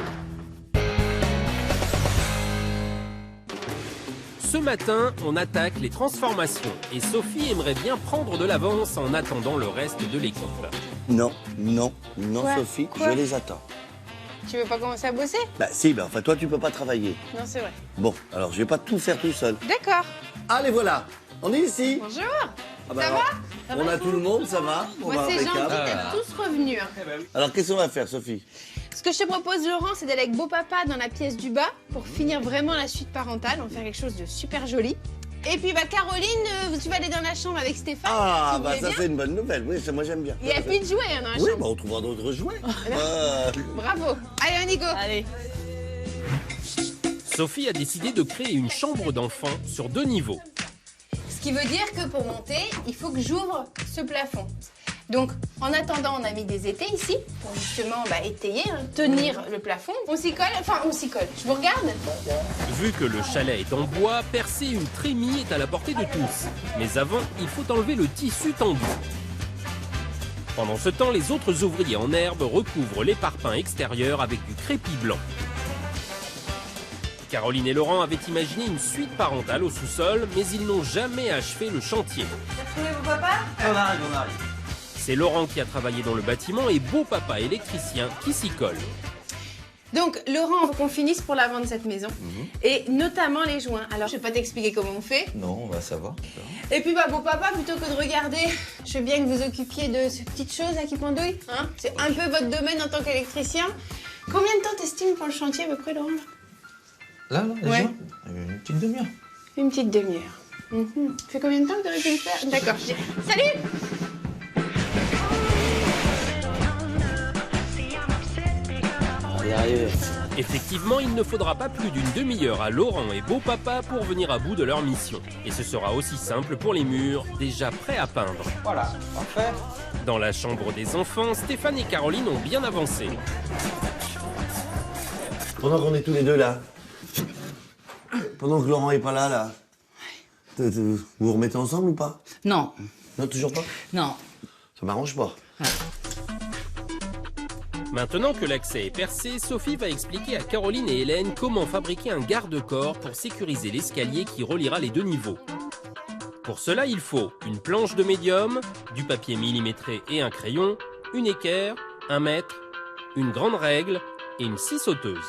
Ce matin, on attaque les transformations et Sophie aimerait bien prendre de l'avance en attendant le reste de l'équipe. Non, Quoi Sophie, Quoi je les attends. Tu veux pas commencer à bosser? Bah si, enfin toi tu peux pas travailler. Non, c'est vrai. Bon, alors je vais pas tout faire tout seul. D'accord. Allez voilà, on est ici. Bonjour. Ah bah Ça alors, va? on a tout le monde, ça va? On Moi, va c'est gentil impeccable. d'être tous revenus. Alors qu'est-ce qu'on va faire, Sophie? Ce que je te propose, Laurent, c'est d'aller avec beau papa dans la pièce du bas pour finir vraiment la suite parentale. On va faire quelque chose de super joli. Et puis, Caroline, tu vas aller dans la chambre avec Stéphane. Ah, si vous bah voulez ça bien. c'est une bonne nouvelle, oui, ça moi j'aime bien. Il y a plus de jouets hein, dans la Oui, chambre. bah on trouvera d'autres jouets. Bravo. Allez, on y go. Allez. Sophie a décidé de créer une chambre d'enfant sur 2 niveaux. Ce qui veut dire que pour monter, il faut que j'ouvre ce plafond. Donc, en attendant, on a mis des étais ici pour justement étayer, tenir le plafond. On s'y colle, Je vous regarde? Vu que le chalet est en bois, percer une trémie est à la portée de tous. Mais avant, il faut enlever le tissu tendu. Pendant ce temps, les autres ouvriers en herbe recouvrent les parpaings extérieurs avec du crépi blanc. Caroline et Laurent avaient imaginé une suite parentale au sous-sol, mais ils n'ont jamais achevé le chantier. T'as trouvé vos papas? On arrive. C'est Laurent qui a travaillé dans le bâtiment et beau papa électricien qui s'y colle. Donc, Laurent, faut qu'on finisse pour la vendre cette maison. Et notamment les joints. Alors, je vais pas t'expliquer comment on fait. Non, bah ça va. Et puis, beau papa, plutôt que de regarder, je veux bien que vous occupiez de ces petites choses là qui pendouillent. Hein, c'est un peu votre domaine en tant qu'électricien. Combien de temps t'estimes pour le chantier à peu près, Laurent? Là, les Ouais. joints, une petite demi-heure. Une petite demi-heure. Ça fait combien de temps que t'aurais pu le faire? D'accord. Salut! On va y arriver. Effectivement, il ne faudra pas plus d'une demi-heure à Laurent et beau papa pour venir à bout de leur mission. Et ce sera aussi simple pour les murs, déjà prêts à peindre. Voilà, parfait. Dans la chambre des enfants, Stéphane et Caroline ont bien avancé. Pendant qu'on est tous les deux là, pendant que Laurent est pas là, vous vous remettez ensemble ou pas? Non. Non, toujours pas? Non. Ça m'arrange pas. Maintenant que l'accès est percé, Sophie va expliquer à Caroline et Hélène comment fabriquer un garde-corps pour sécuriser l'escalier qui reliera les 2 niveaux. Pour cela, il faut une planche de médium, du papier millimétré et un crayon, une équerre, un mètre, une grande règle et une scie sauteuse.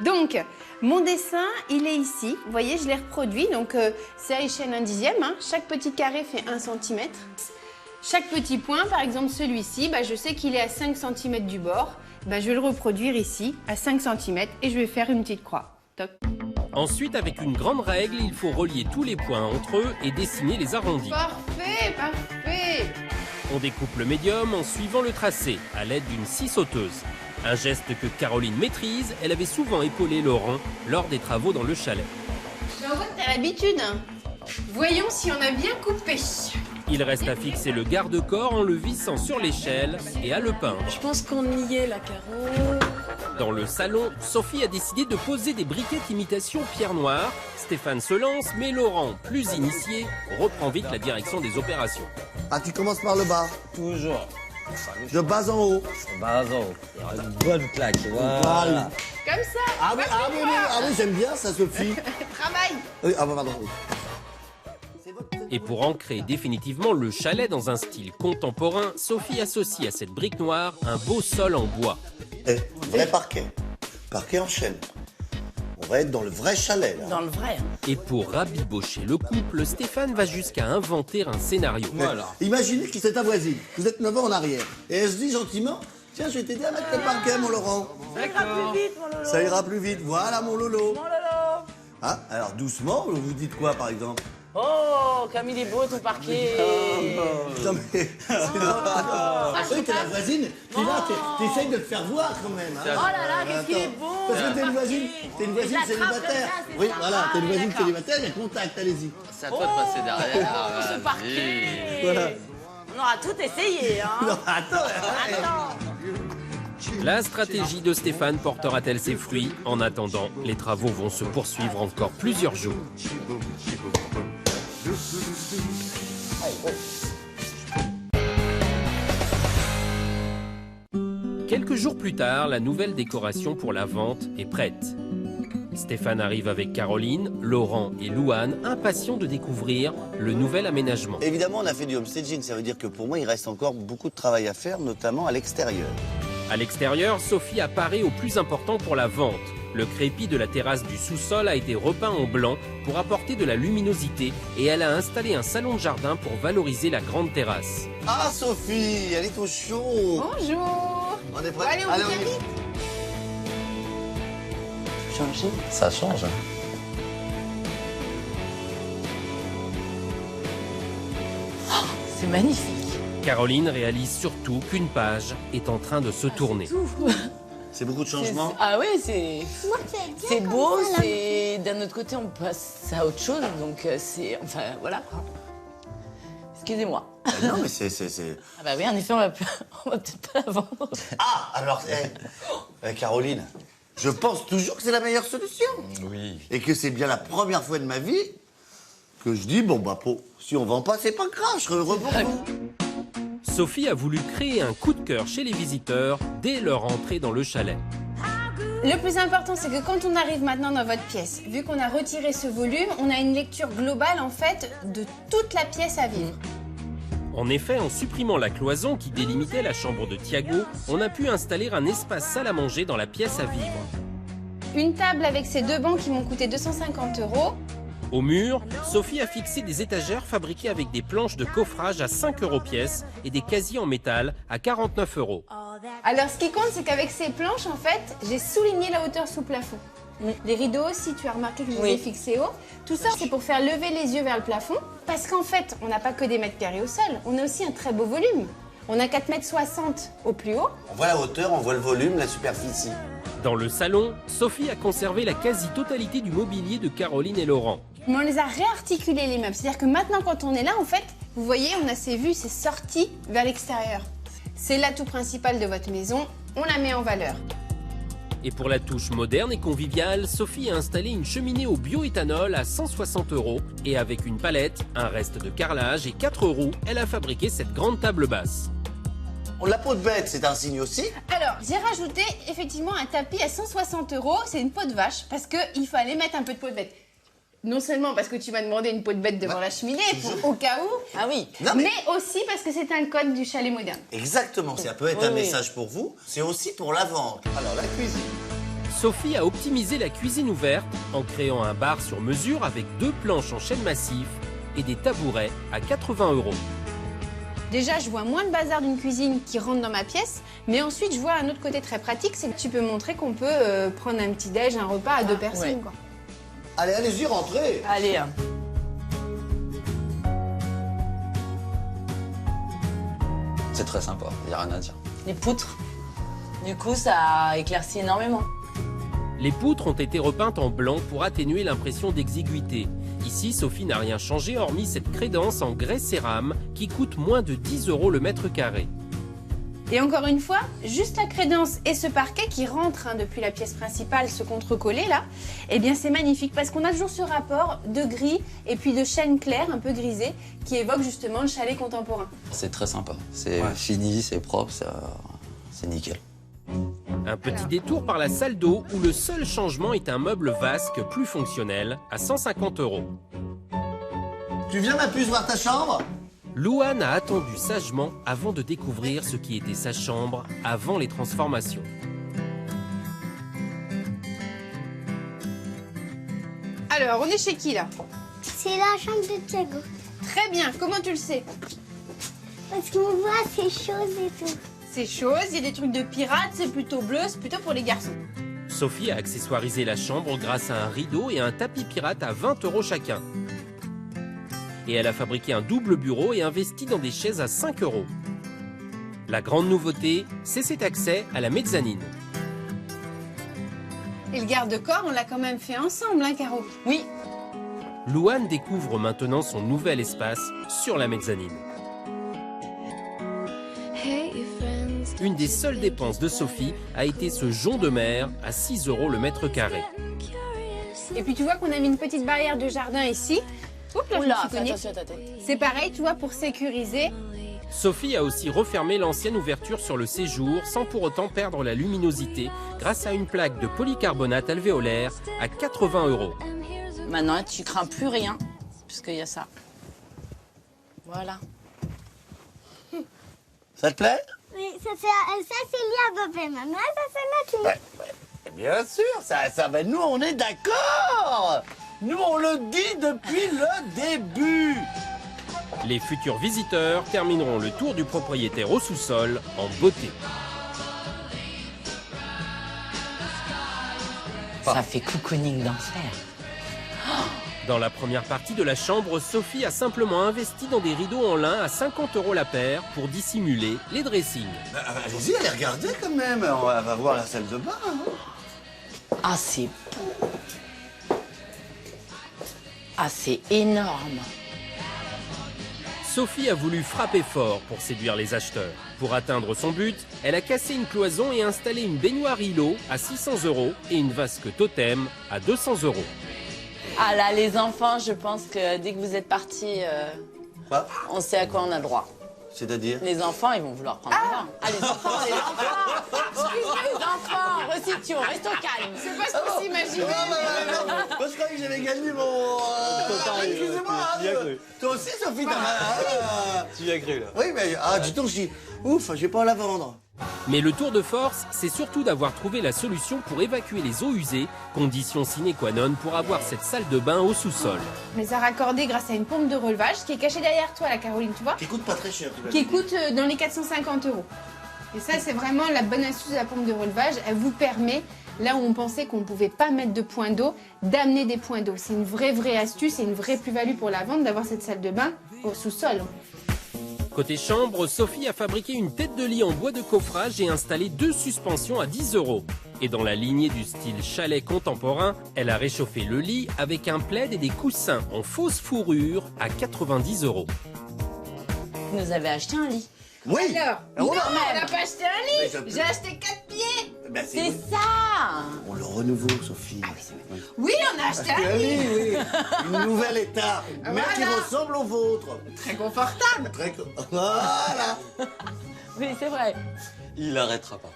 Donc, mon dessin, il est ici. Vous voyez, je l'ai reproduit. Donc, c'est à échelle 1/10. Hein. Chaque petit carré fait 1 cm. Chaque petit point, par exemple celui-ci, je sais qu'il est à 5 cm du bord. Je vais le reproduire ici, à 5 cm, et je vais faire une petite croix. Toc. Ensuite, avec une grande règle, il faut relier tous les points entre eux et dessiner les arrondis. Parfait, parfait. On découpe le médium en suivant le tracé, à l'aide d'une scie sauteuse. Un geste que Caroline maîtrise, elle avait souvent épaulé Laurent lors des travaux dans le chalet. J'en vois que t'as l'habitude. Voyons si on a bien coupé. Il reste à fixer le garde-corps en le vissant sur l'échelle et à le peindre. Je pense qu'on y est là, Caro. Dans le salon, Sophie a décidé de poser des briquettes imitation pierre noire. Stéphane se lance, mais Laurent, plus initié, reprend vite la direction des opérations. Ah, tu commences par le bas? Toujours. De bas en haut? De bas en haut. Il y aura une bonne claque, voilà. Comme ça. Ah oui, j'aime bien ça, Sophie. Travail. Oui, ah bah pardon. Et pour ancrer définitivement le chalet dans un style contemporain, Sophie associe à cette brique noire un beau sol en bois. Vrai parquet. Parquet en chêne. On va être dans le vrai chalet, là. Dans le vrai. Et pour rabibocher le couple, Stéphane va jusqu'à inventer un scénario. Voilà. Imaginez que c'est ta voisine. Vous êtes 9 ans en arrière. Et elle se dit gentiment, tiens, je vais t'aider à mettre le parquet, mon Laurent. Ça ira plus vite, mon Lolo. Ça ira plus vite. Voilà, mon Lolo. Mon Lolo. Hein? Alors, doucement, vous dites quoi, par exemple? Oh, comme il est beau ton parquet. Non, mais... Oui, t'es la voisine qui là, t'essayes de te faire voir quand même. Hein. Oh là là, qu'est-ce qu'il est beau. Parce que t'es une voisine célibataire. Oui, voilà, t'es une voisine célibataire, il y a contact, allez-y. C'est à toi de passer derrière. Oh, ce parquet. Voilà. On aura tout essayé, hein. Non, attends. La stratégie de Stéphane portera-t-elle ses fruits? En attendant, les travaux vont se poursuivre encore plusieurs jours. Quelques jours plus tard, la nouvelle décoration pour la vente est prête. Stéphane arrive avec Caroline, Laurent et Louane, impatients de découvrir le nouvel aménagement. Évidemment, on a fait du homestaging, ça veut dire que pour moi, il reste encore beaucoup de travail à faire, notamment à l'extérieur. À l'extérieur, Sophie apparaît au plus important pour la vente. Le crépi de la terrasse du sous-sol a été repeint en blanc pour apporter de la luminosité et elle a installé un salon de jardin pour valoriser la grande terrasse. Ah Sophie, elle est au chaud. Bonjour. On est prêt? Allez, on vient vite. Changer. Ça change. Oh, c'est magnifique. Caroline réalise surtout qu'une page est en train de se tourner. C'est beaucoup de changements. Ah oui, c'est beau, c'est d'un autre côté on passe à autre chose, donc c'est enfin voilà. Excusez-moi. Non mais c'est. Ah bah oui, en effet, on va peut-être pas la vendre. Ah alors, Caroline, je pense toujours que c'est la meilleure solution. Oui. Et que c'est bien la première fois de ma vie que je dis bon bah si on vend pas, c'est pas grave, je serai heureux pour vous. Sophie a voulu créer un coup de cœur chez les visiteurs dès leur entrée dans le chalet. Le plus important, c'est que quand on arrive maintenant dans votre pièce, vu qu'on a retiré ce volume, on a une lecture globale en fait de toute la pièce à vivre. En effet, en supprimant la cloison qui délimitait la chambre de Thiago, on a pu installer un espace salle à manger dans la pièce à vivre. Une table avec ces 2 bancs qui m'ont coûté 250 €. Au mur, Sophie a fixé des étagères fabriquées avec des planches de coffrage à 5 € pièce et des casiers en métal à 49 €. Alors ce qui compte, c'est qu'avec ces planches, en fait, j'ai souligné la hauteur sous plafond. Les rideaux aussi, tu as remarqué que je les ai fixés haut. Tout ça, c'est pour faire lever les yeux vers le plafond. Parce qu'en fait, on n'a pas que des mètres carrés au sol, on a aussi un très beau volume. On a 4,60 m au plus haut. On voit la hauteur, on voit le volume, la superficie. Dans le salon, Sophie a conservé la quasi-totalité du mobilier de Caroline et Laurent. Mais on les a réarticulés les meubles. C'est-à-dire que maintenant, quand on est là, en fait, vous voyez, on a ces vues, ces sorties vers l'extérieur. C'est l'atout principal de votre maison, on la met en valeur. Et pour la touche moderne et conviviale, Sophie a installé une cheminée au bioéthanol à 160 € et avec une palette, un reste de carrelage et 4 roues, elle a fabriqué cette grande table basse. La peau de bête, c'est un signe aussi? Alors, j'ai rajouté effectivement un tapis à 160 €, c'est une peau de vache, parce qu'il fallait mettre un peu de peau de bête. Non seulement parce que tu m'as demandé une peau de bête devant la cheminée, au cas où, ah oui. mais aussi parce que c'est un code du chalet moderne. Exactement, ça peut être un message pour vous, c'est aussi pour la vente. Alors, la cuisine. Sophie a optimisé la cuisine ouverte en créant un bar sur mesure avec 2 planches en chêne massif et des tabourets à 80 €. Déjà, je vois moins le bazar d'une cuisine qui rentre dans ma pièce, mais ensuite, je vois un autre côté très pratique, c'est que tu peux montrer qu'on peut prendre un petit déj, un repas à 2 personnes. Quoi. Allez, allez-y, rentrez. Allez. C'est très sympa, il n'y a rien à dire. Les poutres, du coup, ça éclaircit énormément. Les poutres ont été repeintes en blanc pour atténuer l'impression d'exiguïté. Ici, Sophie n'a rien changé hormis cette crédence en grès cérame qui coûte moins de 10 € le mètre carré. Et encore une fois, juste la crédence et ce parquet qui rentre depuis la pièce principale, ce contre-collé là, eh bien c'est magnifique parce qu'on a toujours ce rapport de gris et puis de chêne clair un peu grisé qui évoque justement le chalet contemporain. C'est très sympa, c'est fini, c'est propre, c'est nickel. Un petit détour par la salle d'eau où le seul changement est un meuble vasque plus fonctionnel à 150 €. Tu viens ma puce voir ta chambre? Louane a attendu sagement avant de découvrir ce qui était sa chambre avant les transformations. Alors, on est chez qui là? C'est la chambre de Thiago. Très bien, comment tu le sais? Parce qu'on voit ces choses et tout. Ces choses, il y a des trucs de pirates, c'est plutôt bleu, c'est plutôt pour les garçons. Sophie a accessoirisé la chambre grâce à un rideau et un tapis pirate à 20 € chacun. Et elle a fabriqué un double bureau et investi dans des chaises à 5 €. La grande nouveauté, c'est cet accès à la mezzanine. Et le garde-corps, on l'a quand même fait ensemble, hein, Caro? Oui. Louane découvre maintenant son nouvel espace sur la mezzanine. Une des seules dépenses de Sophie a été ce jonc de mer à 6 € le mètre carré. Et puis tu vois qu'on a mis une petite barrière de jardin ici. Oups, là, Oula, je me suis cognée. attention à ta tête. C'est pareil, tu vois, pour sécuriser Sophie a aussi refermé l'ancienne ouverture sur le séjour sans pour autant perdre la luminosité grâce à une plaque de polycarbonate alvéolaire à 80 €. Maintenant, tu crains plus rien, puisqu'il y a ça. Voilà. Ça te plaît? Oui, ça c'est lié à papa et maman, ça c'est moi qui... Bien sûr, ça va. Nous, on est d'accord. Nous, on le dit depuis le début. Les futurs visiteurs termineront le tour du propriétaire au sous-sol en beauté. Ça fait cocooning d'enfer. Dans la première partie de la chambre, Sophie a simplement investi dans des rideaux en lin à 50 € la paire pour dissimuler les dressings. Allez-y, allez regarder quand même. On va voir la salle de bain. Ah, c'est beau. Ah, c'est énorme. Sophie a voulu frapper fort pour séduire les acheteurs. Pour atteindre son but, elle a cassé une cloison et installé une baignoire îlot à 600 € et une vasque totem à 200 €. Ah là, les enfants, je pense que dès que vous êtes partis, on sait à quoi on a droit. C'est-à-dire? Les enfants, ils vont vouloir prendre un vin. Ah, les enfants, les enfants. Excuse-moi, les enfants. Restitution, reste au calme. C'est pas ce qu'on s'imaginait. Moi, je croyais que j'avais gagné mon... Excusez-moi. Toi aussi, Sophie, Tu y as cru, là. Oui, mais dis donc, ouf, j'ai pas à la vendre. Mais le tour de force, c'est surtout d'avoir trouvé la solution pour évacuer les eaux usées, condition sine qua non pour avoir cette salle de bain au sous-sol. On les a raccordés grâce à une pompe de relevage qui est cachée derrière toi, la Caroline, tu vois? Qui coûte pas très cher. Qui coûte dans les 450 €. Et ça, c'est vraiment la bonne astuce de la pompe de relevage. Elle vous permet, là où on pensait qu'on ne pouvait pas mettre de points d'eau, d'amener des points d'eau. C'est une vraie astuce et une vraie plus-value pour la vente d'avoir cette salle de bain au sous-sol. Côté chambre, Sophie a fabriqué une tête de lit en bois de coffrage et installé 2 suspensions à 10 €. Et dans la lignée du style chalet contemporain, elle a réchauffé le lit avec un plaid et des coussins en fausse fourrure à 90 €. Vous nous avez acheté un lit. Oui. Alors, Oh non, là on n'a pas acheté un lit. Mais J'ai acheté 4 pieds. Ben, C'est ça. On le renouveau, Sophie. Oui, on a acheté un lit. Oui. Une nouvelle étape, mais qui Voilà. ressemble au vôtre. Très confortable. Voilà. Oui, c'est vrai. Il arrêtera pas.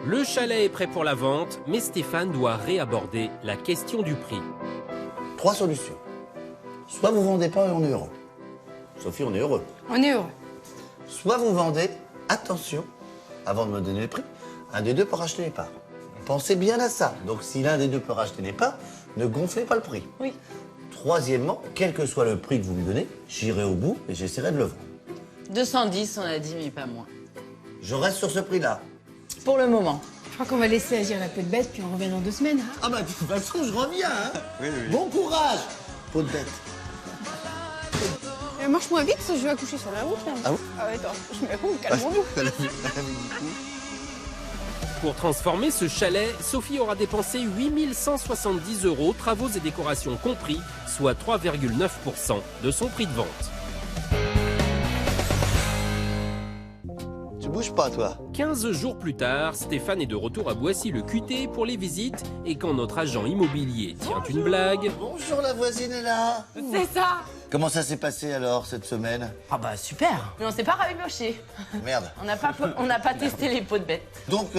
Le chalet est prêt pour la vente, mais Stéphane doit réaborder la question du prix. 3 solutions. Soit vous vendez pas et on est heureux. Sophie, on est heureux. On est heureux. Soit vous vendez, attention, avant de me donner le prix, un des deux peut racheter les parts. Pensez bien à ça. Donc si l'un des deux peut racheter les parts, ne gonflez pas le prix. Oui. Troisièmement, quel que soit le prix que vous me donnez, j'irai au bout et j'essaierai de le vendre. 210, on a dit, mais pas moins. Je reste sur ce prix-là. Pour le moment. Je crois qu'on va laisser agir la peau de bête, puis on revient dans 2 semaines. Hein. Ah bah de toute façon, je reviens. Hein. Oui. Bon courage, peau de bête. Marche-moi vite, je vais accoucher sur la route. Là. Ah oui? Ah ouais, attends, je me roule, calmons-nous. Pour transformer ce chalet, Sophie aura dépensé 8 170 €, travaux et décorations compris, soit 3,9% de son prix de vente. Tu bouges pas, toi. 15 jours plus tard, Stéphane est de retour à Boissy-le-QT pour les visites et quand notre agent immobilier tient une blague... Bonjour, la voisine est là. C'est ça. Comment ça s'est passé alors cette semaine? Ah bah super. Mais on s'est pas rabiboché. Merde. On n'a pas testé les peaux de bête. Donc,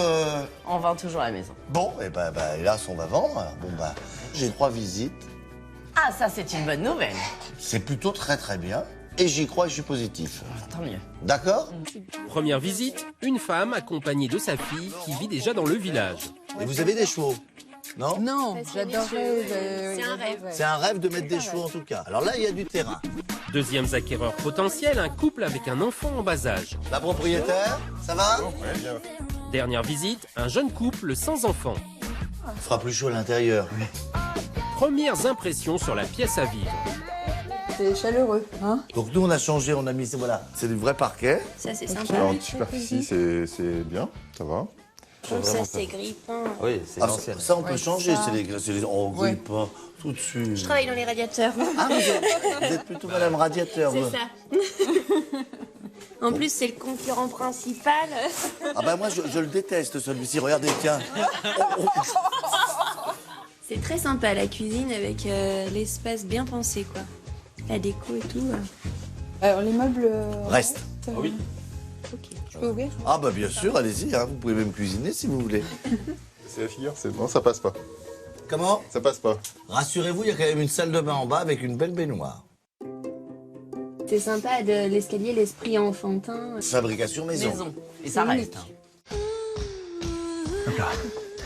On vend toujours à la maison. bon, et bah, hélas, on va vendre. Alors, bon, bah, j'ai 3 visites. Ah, ça, c'est une bonne nouvelle. C'est plutôt très bien. Et j'y crois et je suis positif. Tant mieux. D'accord? Première visite, une femme accompagnée de sa fille qui vit déjà dans le village. Et vous avez des chevaux? Non? Non, j'adorais. C'est un rêve. C'est un rêve de mettre des chevaux en tout cas. Alors là, il y a du terrain. Deuxièmes acquéreurs potentiels, un couple avec un enfant en bas âge. La propriétaire, ça va? Dernière visite, un jeune couple sans enfant. Il fera plus chaud à l'intérieur. Premières impressions sur la pièce à vivre. C'est chaleureux, hein? Donc nous, on a changé, on a mis, voilà, c'est du vrai parquet. Ça, c'est sympa. Alors, en superficie, c'est bien, ça va. Ça, c'est grippin. Oui, c'est l'ancienne. Ça, on peut changer, c'est les... Oh, oui, pas tout de suite. Je travaille dans les radiateurs. Ah, vous êtes plutôt madame radiateur. C'est vous. ça. En plus, c'est le concurrent principal. Ah bah moi, je le déteste, celui-ci. Regardez, tiens. C'est très sympa, la cuisine, avec l'espace bien pensé, quoi. La déco et tout. Alors les meubles... Reste. Oui. Ok, je peux ouvrir? Ah bah bien sûr, allez-y, hein. Vous pouvez même cuisiner si vous voulez. C'est la figure, c'est bon, ça passe pas. Comment? Ça passe pas. Rassurez-vous, il y a quand même une salle de bain en bas avec une belle baignoire. C'est sympa de l'escalier, l'esprit enfantin. Fabrication maison. Et ça reste.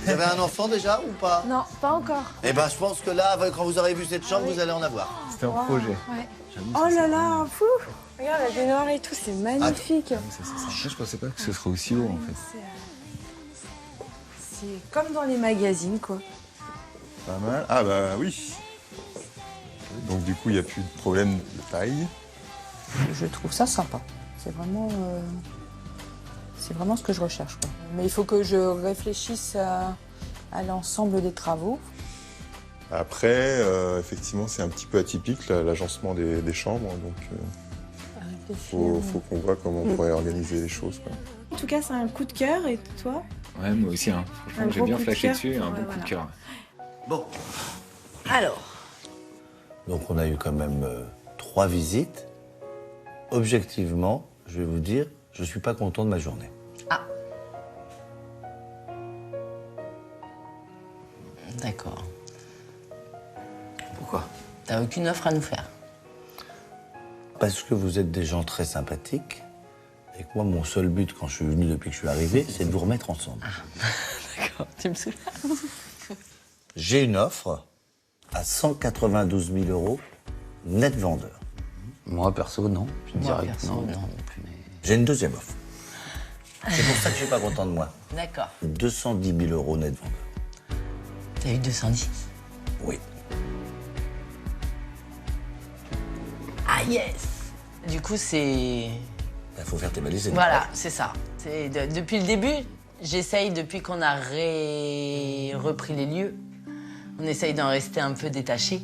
Vous avez un enfant déjà ou pas? Non, pas encore. Eh ben je pense que là, quand vous aurez vu cette chambre, vous allez en avoir. C'était un projet. Ouais. Oh là là, fou! Regarde la baignoire et tout, c'est magnifique. Je pensais pas que ce serait aussi haut en fait. C'est comme dans les magazines, quoi. Pas mal. Ah bah oui. Donc du coup, il n'y a plus de problème de taille. Je trouve ça sympa. C'est vraiment ce que je recherche, quoi. Mais il faut que je réfléchisse à l'ensemble des travaux. Après, effectivement, c'est un petit peu atypique, l'agencement des chambres. Donc, faut qu'on voit comment on pourrait organiser les choses, quoi. En tout cas, c'est un coup de cœur, et toi? Ouais, moi aussi, hein. Franchement, j'ai bien flashé dessus, un bon coup de cœur. Bon. Alors. Donc on a eu quand même 3 visites. Objectivement, je vais vous dire, je suis pas content de ma journée. Ah. D'accord. Pourquoi? T'as aucune offre à nous faire? Parce que vous êtes des gens très sympathiques. Et que moi, mon seul but quand je suis venu depuis que je suis arrivé, c'est de vous remettre ensemble. Ah. D'accord, tu me soulages. J'ai une offre à 192 000 € net vendeur. Moi, perso, non. Je Moi, dirais perso, que non. non. J'ai une deuxième offre. C'est pour ça que je suis pas content de moi. D'accord. 210 000 € net vendeur. T'as eu 210? Oui. Ah yes! Du coup, c'est... Il faut faire tes valises et tes Voilà, pages. c'est ça. Depuis le début, j'essaye, depuis qu'on a repris les lieux, on essaye d'en rester un peu détaché.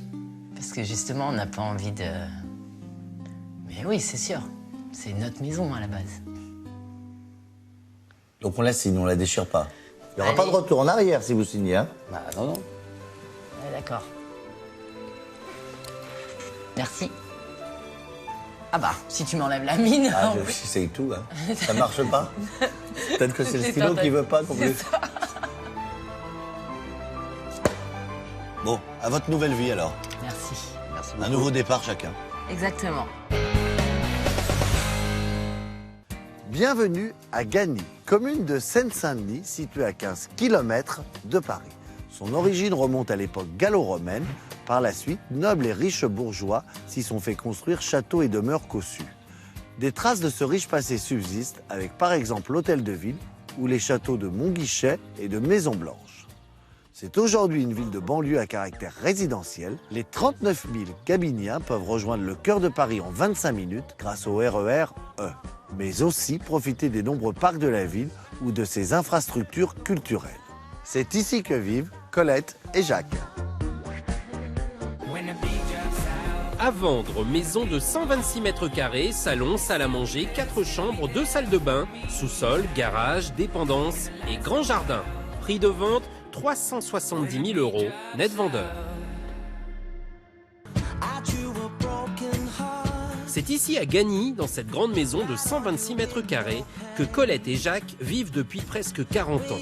Parce que justement, on n'a pas envie de... Mais oui, c'est sûr. C'est notre maison à la base. Donc on la signe, on la déchire pas. Il n'y aura Allez. pas de retour en arrière si vous signez, hein? Bah non, non. Ouais, d'accord. Merci. Ah bah, si tu m'enlèves la mine... Ah, en plus. j'essaye tout, hein. Ça marche pas? Peut-être que c'est le C'est stylo tenté. qui veut pas qu'on C'est vous... ça. Bon, à votre nouvelle vie alors. Merci. Merci Un beaucoup. nouveau départ chacun. Exactement. Bienvenue à Gagny, commune de Seine-Saint-Denis, située à 15 km de Paris. Son origine remonte à l'époque gallo-romaine. Par la suite, nobles et riches bourgeois s'y sont fait construire châteaux et demeures cossues. Des traces de ce riche passé subsistent, avec par exemple l'hôtel de ville ou les châteaux de Montguichet et de Maison-Blanche. C'est aujourd'hui une ville de banlieue à caractère résidentiel. Les 39 000 Gabiniens peuvent rejoindre le cœur de Paris en 25 minutes grâce au RER E, mais aussi profiter des nombreux parcs de la ville ou de ses infrastructures culturelles. C'est ici que vivent Colette et Jacques. À vendre, maison de 126 mètres carrés, salon, salle à manger, 4 chambres, 2 salles de bain, sous-sol, garage, dépendance et grand jardin. Prix de vente 370 000 €, net vendeur. C'est ici à Gagny, dans cette grande maison de 126 mètres carrés, que Colette et Jacques vivent depuis presque 40 ans.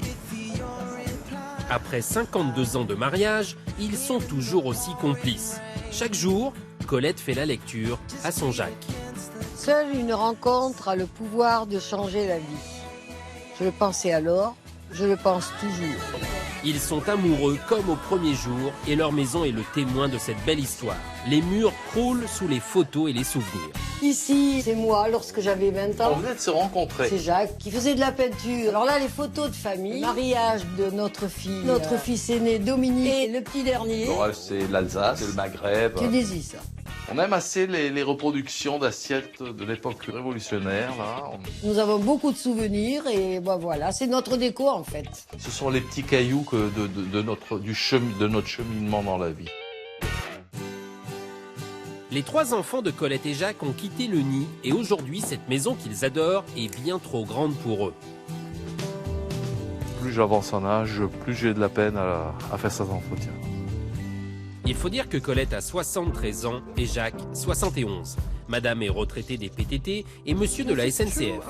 Après 52 ans de mariage, ils sont toujours aussi complices. Chaque jour, Colette fait la lecture à son Jacques. Seule une rencontre a le pouvoir de changer la vie. Je le pensais alors, je le pense toujours. Ils sont amoureux comme au premier jour et leur maison est le témoin de cette belle histoire. Les murs croulent sous les photos et les souvenirs. Ici, c'est moi lorsque j'avais 20 ans. On venait de se rencontrer. C'est Jacques qui faisait de la peinture. Alors là, les photos de famille, mariage de notre fille, notre fils aîné Dominique et le petit dernier. Bon, c'est l'Alsace, c'est le Maghreb. Que des is. On aime assez les reproductions d'assiettes de l'époque révolutionnaire. Là. Nous avons beaucoup de souvenirs et ben voilà, c'est notre déco en fait. Ce sont les petits cailloux de notre cheminement dans la vie. Les 3 enfants de Colette et Jacques ont quitté le nid et aujourd'hui, cette maison qu'ils adorent est bien trop grande pour eux. Plus j'avance en âge, plus j'ai de la peine à faire ces entretiens. Il faut dire que Colette a 73 ans et Jacques 71. Madame est retraitée des PTT et monsieur de la SNCF.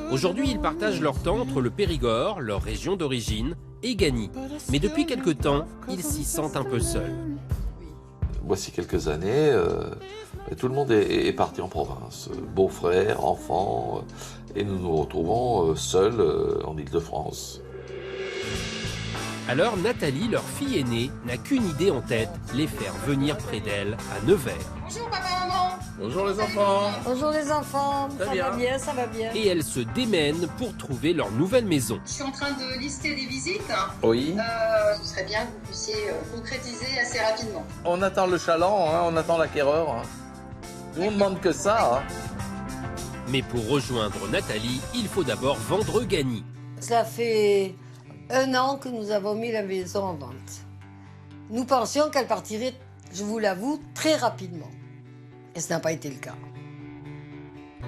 Aujourd'hui, ils partagent leur temps entre le Périgord, leur région d'origine, et Gagny. Mais depuis quelque temps, ils s'y sentent un peu seuls. Voici quelques années, tout le monde est parti en province. Beaux-frères, enfants, et nous nous retrouvons seuls en Île-de-France. Alors Nathalie, leur fille aînée, n'a qu'une idée en tête, les faire venir près d'elle à Nevers. Bonjour papa, maman. Bonjour les enfants. Bonjour les enfants, Ça ça bien. va bien, ça va bien. Et elle se démène pour trouver leur nouvelle maison. Je suis en train de lister des visites. Oui. Ce serait bien que vous puissiez concrétiser assez rapidement. On attend le chaland, hein, on attend l'acquéreur. Hein. Nous on ne demande que ça. Hein. Mais pour rejoindre Nathalie, il faut d'abord vendre Gagny. Ça fait 1 an que nous avons mis la maison en vente. Nous pensions qu'elle partirait, je vous l'avoue, très rapidement. Et ce n'a pas été le cas.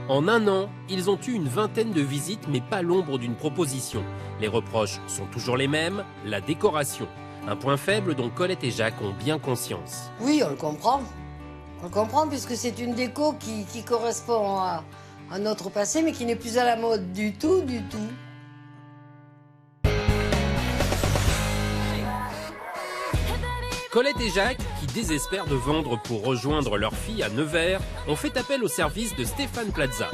En 1 an, ils ont eu une vingtaine de visites, mais pas l'ombre d'une proposition. Les reproches sont toujours les mêmes, la décoration. Un point faible dont Colette et Jacques ont bien conscience. Oui, on le comprend. On le comprend puisque c'est une déco qui correspond à notre passé, mais qui n'est plus à la mode du tout, du tout. Colette et Jacques, qui désespèrent de vendre pour rejoindre leur fille à Nevers, ont fait appel au service de Stéphane Plaza.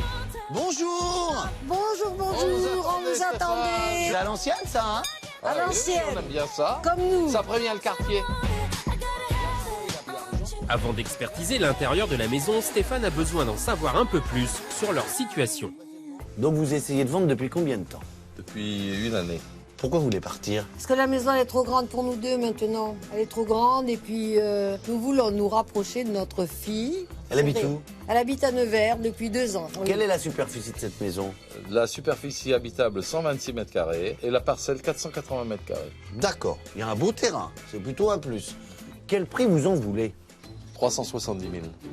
Bonjour. Bonjour, bonjour, on nous attendait. C'est à l'ancienne, ça, hein? À l'ancienne. On aime bien ça. Comme nous. Ça prévient le quartier. Avant d'expertiser l'intérieur de la maison, Stéphane a besoin d'en savoir un peu plus sur leur situation. Donc vous essayez de vendre depuis combien de temps? Depuis 1 année. Pourquoi vous voulez partir? Parce que la maison elle est trop grande pour nous deux maintenant. Elle est trop grande et puis nous voulons nous rapprocher de notre fille. Elle habite où? Elle habite à Nevers depuis 2 ans. Quelle est la superficie de cette maison? La superficie habitable 126 mètres carrés et la parcelle 480 mètres carrés. D'accord, il y a un beau terrain, c'est plutôt un plus. Quel prix vous en voulez? 370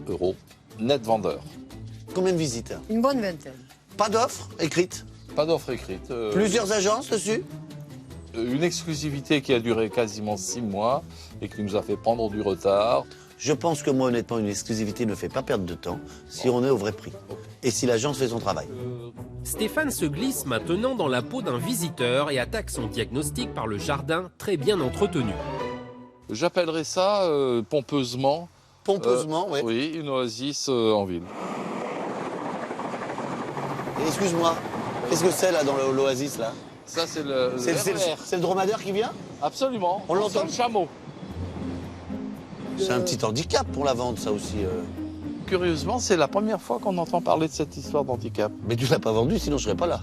000 € net vendeur. Combien de visites? Une bonne vingtaine. Pas d'offre écrite? Pas d'offre écrite. Plusieurs agences dessus? Une exclusivité qui a duré quasiment 6 mois et qui nous a fait prendre du retard. Je pense que moi, honnêtement, une exclusivité ne fait pas perdre de temps si on est au vrai prix. Et si l'agence fait son travail. Stéphane se glisse maintenant dans la peau d'un visiteur et attaque son diagnostic par le jardin très bien entretenu. J'appellerais ça pompeusement. Pompeusement, oui. Oui, une oasis en ville. Et excuse-moi, qu'est-ce que c'est là dans l'oasis là? Ça, c'est le RER. C'est le dromadaire qui vient? Absolument. On l'entend? Le chameau. C'est un petit handicap pour la vente, ça aussi. Curieusement, c'est la première fois qu'on entend parler de cette histoire d'handicap. Mais tu l'as pas vendu, sinon je serais pas là.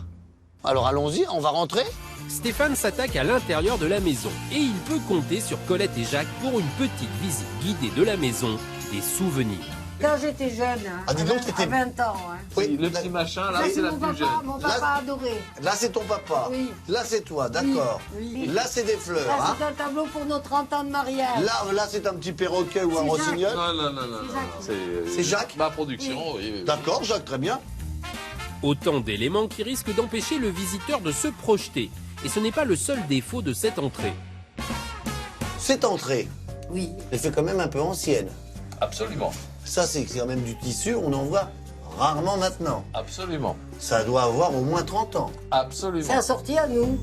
Alors allons-y, on va rentrer? Stéphane s'attaque à l'intérieur de la maison et il peut compter sur Colette et Jacques pour une petite visite guidée de la maison, des souvenirs. Quand j'étais jeune, Ah, dis donc, à t'étais- 20 ans. Hein. Oui, Le petit machin, là, c'est la mon plus papa, jeune. mon papa adoré. Là, c'est ton papa. Oui. Là, c'est toi, d'accord. Oui. Là, c'est des fleurs. Là, hein. c'est un tableau pour nos 30 ans de mariage. Là, c'est un petit perroquet ou un C'est rossignol. Non. C'est Jacques? Ma production, oui. D'accord, Jacques, très bien. Autant d'éléments qui risquent d'empêcher le visiteur de se projeter. Et ce n'est pas le seul défaut de cette entrée. Cette entrée, Oui. elle fait quand même un peu ancienne. Absolument. Ça, c'est quand même du tissu, on en voit rarement maintenant. Absolument. Ça doit avoir au moins 30 ans. Absolument. C'est assorti à nous.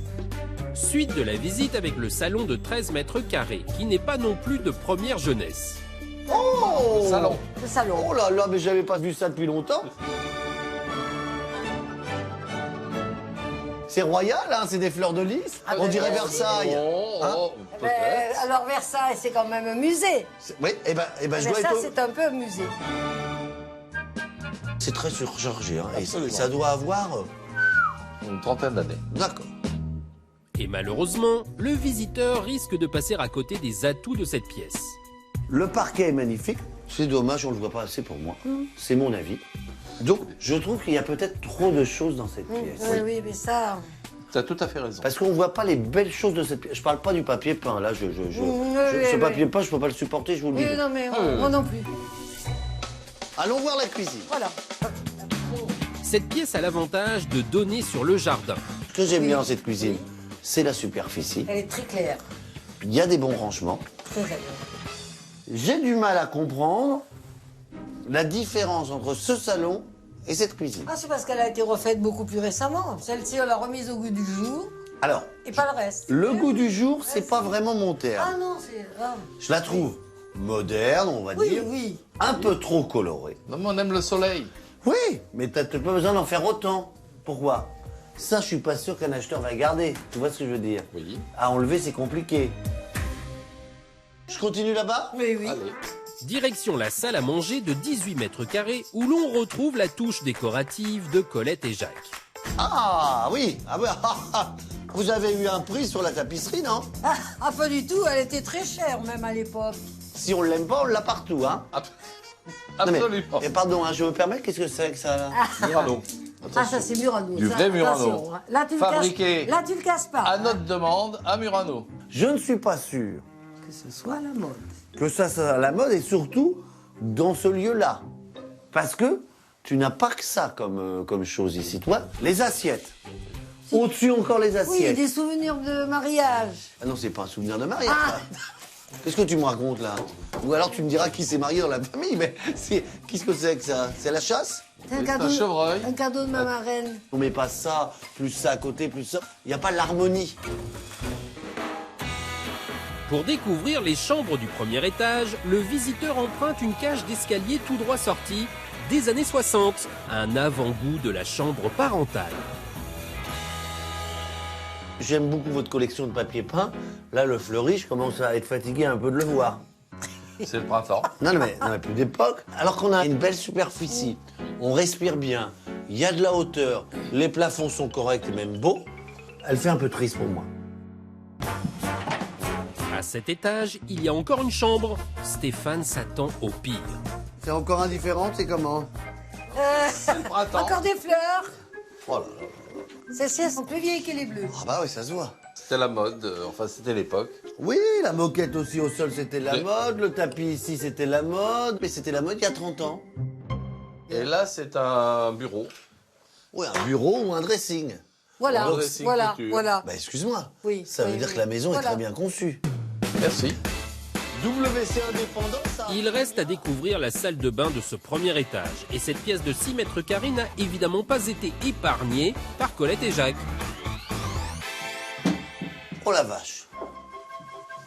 Suite de la visite avec le salon de 13 mètres carrés, qui n'est pas non plus de première jeunesse. Oh! Salon. Le salon. Oh là là, mais j'avais pas vu ça depuis longtemps. C'est royal, hein, c'est des fleurs de lys. Ah On ben, dirait merci. Versailles. Hein? Alors Versailles, c'est quand même un musée. Oui, et ben je Mais dois ça, être... c'est un peu un musée. C'est très surchargé, hein, et Absolument. ça doit avoir... Une trentaine d'années. D'accord. Et malheureusement, le visiteur risque de passer à côté des atouts de cette pièce. Le parquet est magnifique. C'est dommage, on le voit pas assez pour moi. C'est mon avis. Donc, je trouve qu'il y a peut-être trop de choses dans cette pièce. Oui, mais ça... Tu as tout à fait raison. Parce qu'on voit pas les belles choses de cette pièce. Je parle pas du papier peint, là. Ce papier peint, je peux pas le supporter, je vous le dis. Oui, non, mais moi non plus. Allons voir la cuisine. Voilà. Cette pièce a l'avantage de donner sur le jardin. Ce que j'aime bien dans cette cuisine, c'est la superficie. Elle est très claire. Il y a des bons rangements. Très agréable. J'ai du mal à comprendre la différence entre ce salon et cette cuisine. Ah, c'est parce qu'elle a été refaite beaucoup plus récemment. Celle-ci, on l'a remise au goût du jour. Alors, et pas le reste. Le goût du jour, c'est pas vraiment mon terme. Ah non, c'est... Ah. Je la trouve moderne, on va dire. Oui. Un peu trop colorée. Non, mais on aime le soleil. Oui, mais t'as pas besoin d'en faire autant. Pourquoi? Ça, je suis pas sûr qu'un acheteur va garder. Tu vois ce que je veux dire? Oui. À enlever, c'est compliqué. Je continue là-bas? Oui, oui. Allez. Direction la salle à manger de 18 mètres carrés où l'on retrouve la touche décorative de Colette et Jacques. Ah oui, vous avez eu un prix sur la tapisserie, non? Ah, pas du tout, elle était très chère même à l'époque. Si on l'aime pas, on l'a partout, hein? Absolument. Mais pardon, hein, je me permets, qu'est-ce que c'est que ça là? Murano. Ah, ça c'est Murano. Du ça, vrai Murano. attention, hein. Là, tu Fabriqué là, tu le casses pas. à notre demande à Murano. Je ne suis pas sûr Que ce soit à la mode. que ça soit à la mode et surtout dans ce lieu-là. Parce que tu n'as pas que ça comme chose ici. Toi, les assiettes. Au-dessus encore les Oui, assiettes. des souvenirs de mariage. Ah non, c'est pas un souvenir de mariage. Ça. Qu'est-ce que tu me racontes là? Ou alors tu me diras qui s'est marié dans la famille, mais qu'est-ce que c'est que ça? C'est la chasse? C'est un cadeau de ma marraine. On met pas ça, plus ça à côté, plus ça. Il n'y a pas l'harmonie. Pour découvrir les chambres du premier étage, le visiteur emprunte une cage d'escalier tout droit sortie des années 60, un avant-goût de la chambre parentale. J'aime beaucoup votre collection de papier peint. Là, le fleuri, je commence à être fatigué un peu de le voir. C'est le printemps. Non, mais on n'a plus d'époque. Alors qu'on a une belle superficie, on respire bien, il y a de la hauteur, les plafonds sont corrects et même beaux, elle fait un peu triste pour moi. À cet étage, il y a encore une chambre. Stéphane s'attend au pire. C'est encore indifférent, c'est comment? C'est le printemps. Encore des fleurs. Oh là là. Celles-ci, elles sont plus vieilles que les bleues. Ah bah oui, ça se voit. C'était la mode, enfin c'était l'époque. Oui, la moquette aussi au sol, c'était la mode. Le tapis ici, c'était la mode. Mais c'était la mode il y a 30 ans. Et là, c'est un bureau. Oui, un bureau ou un dressing. Voilà, Donc, voilà. Bah excuse-moi. Oui, ça veut dire que la maison est très bien conçue. Merci. WC indépendant, ça. Il reste à découvrir la salle de bain de ce premier étage. Et cette pièce de 6 mètres carrés n'a évidemment pas été épargnée par Colette et Jacques. Oh la vache.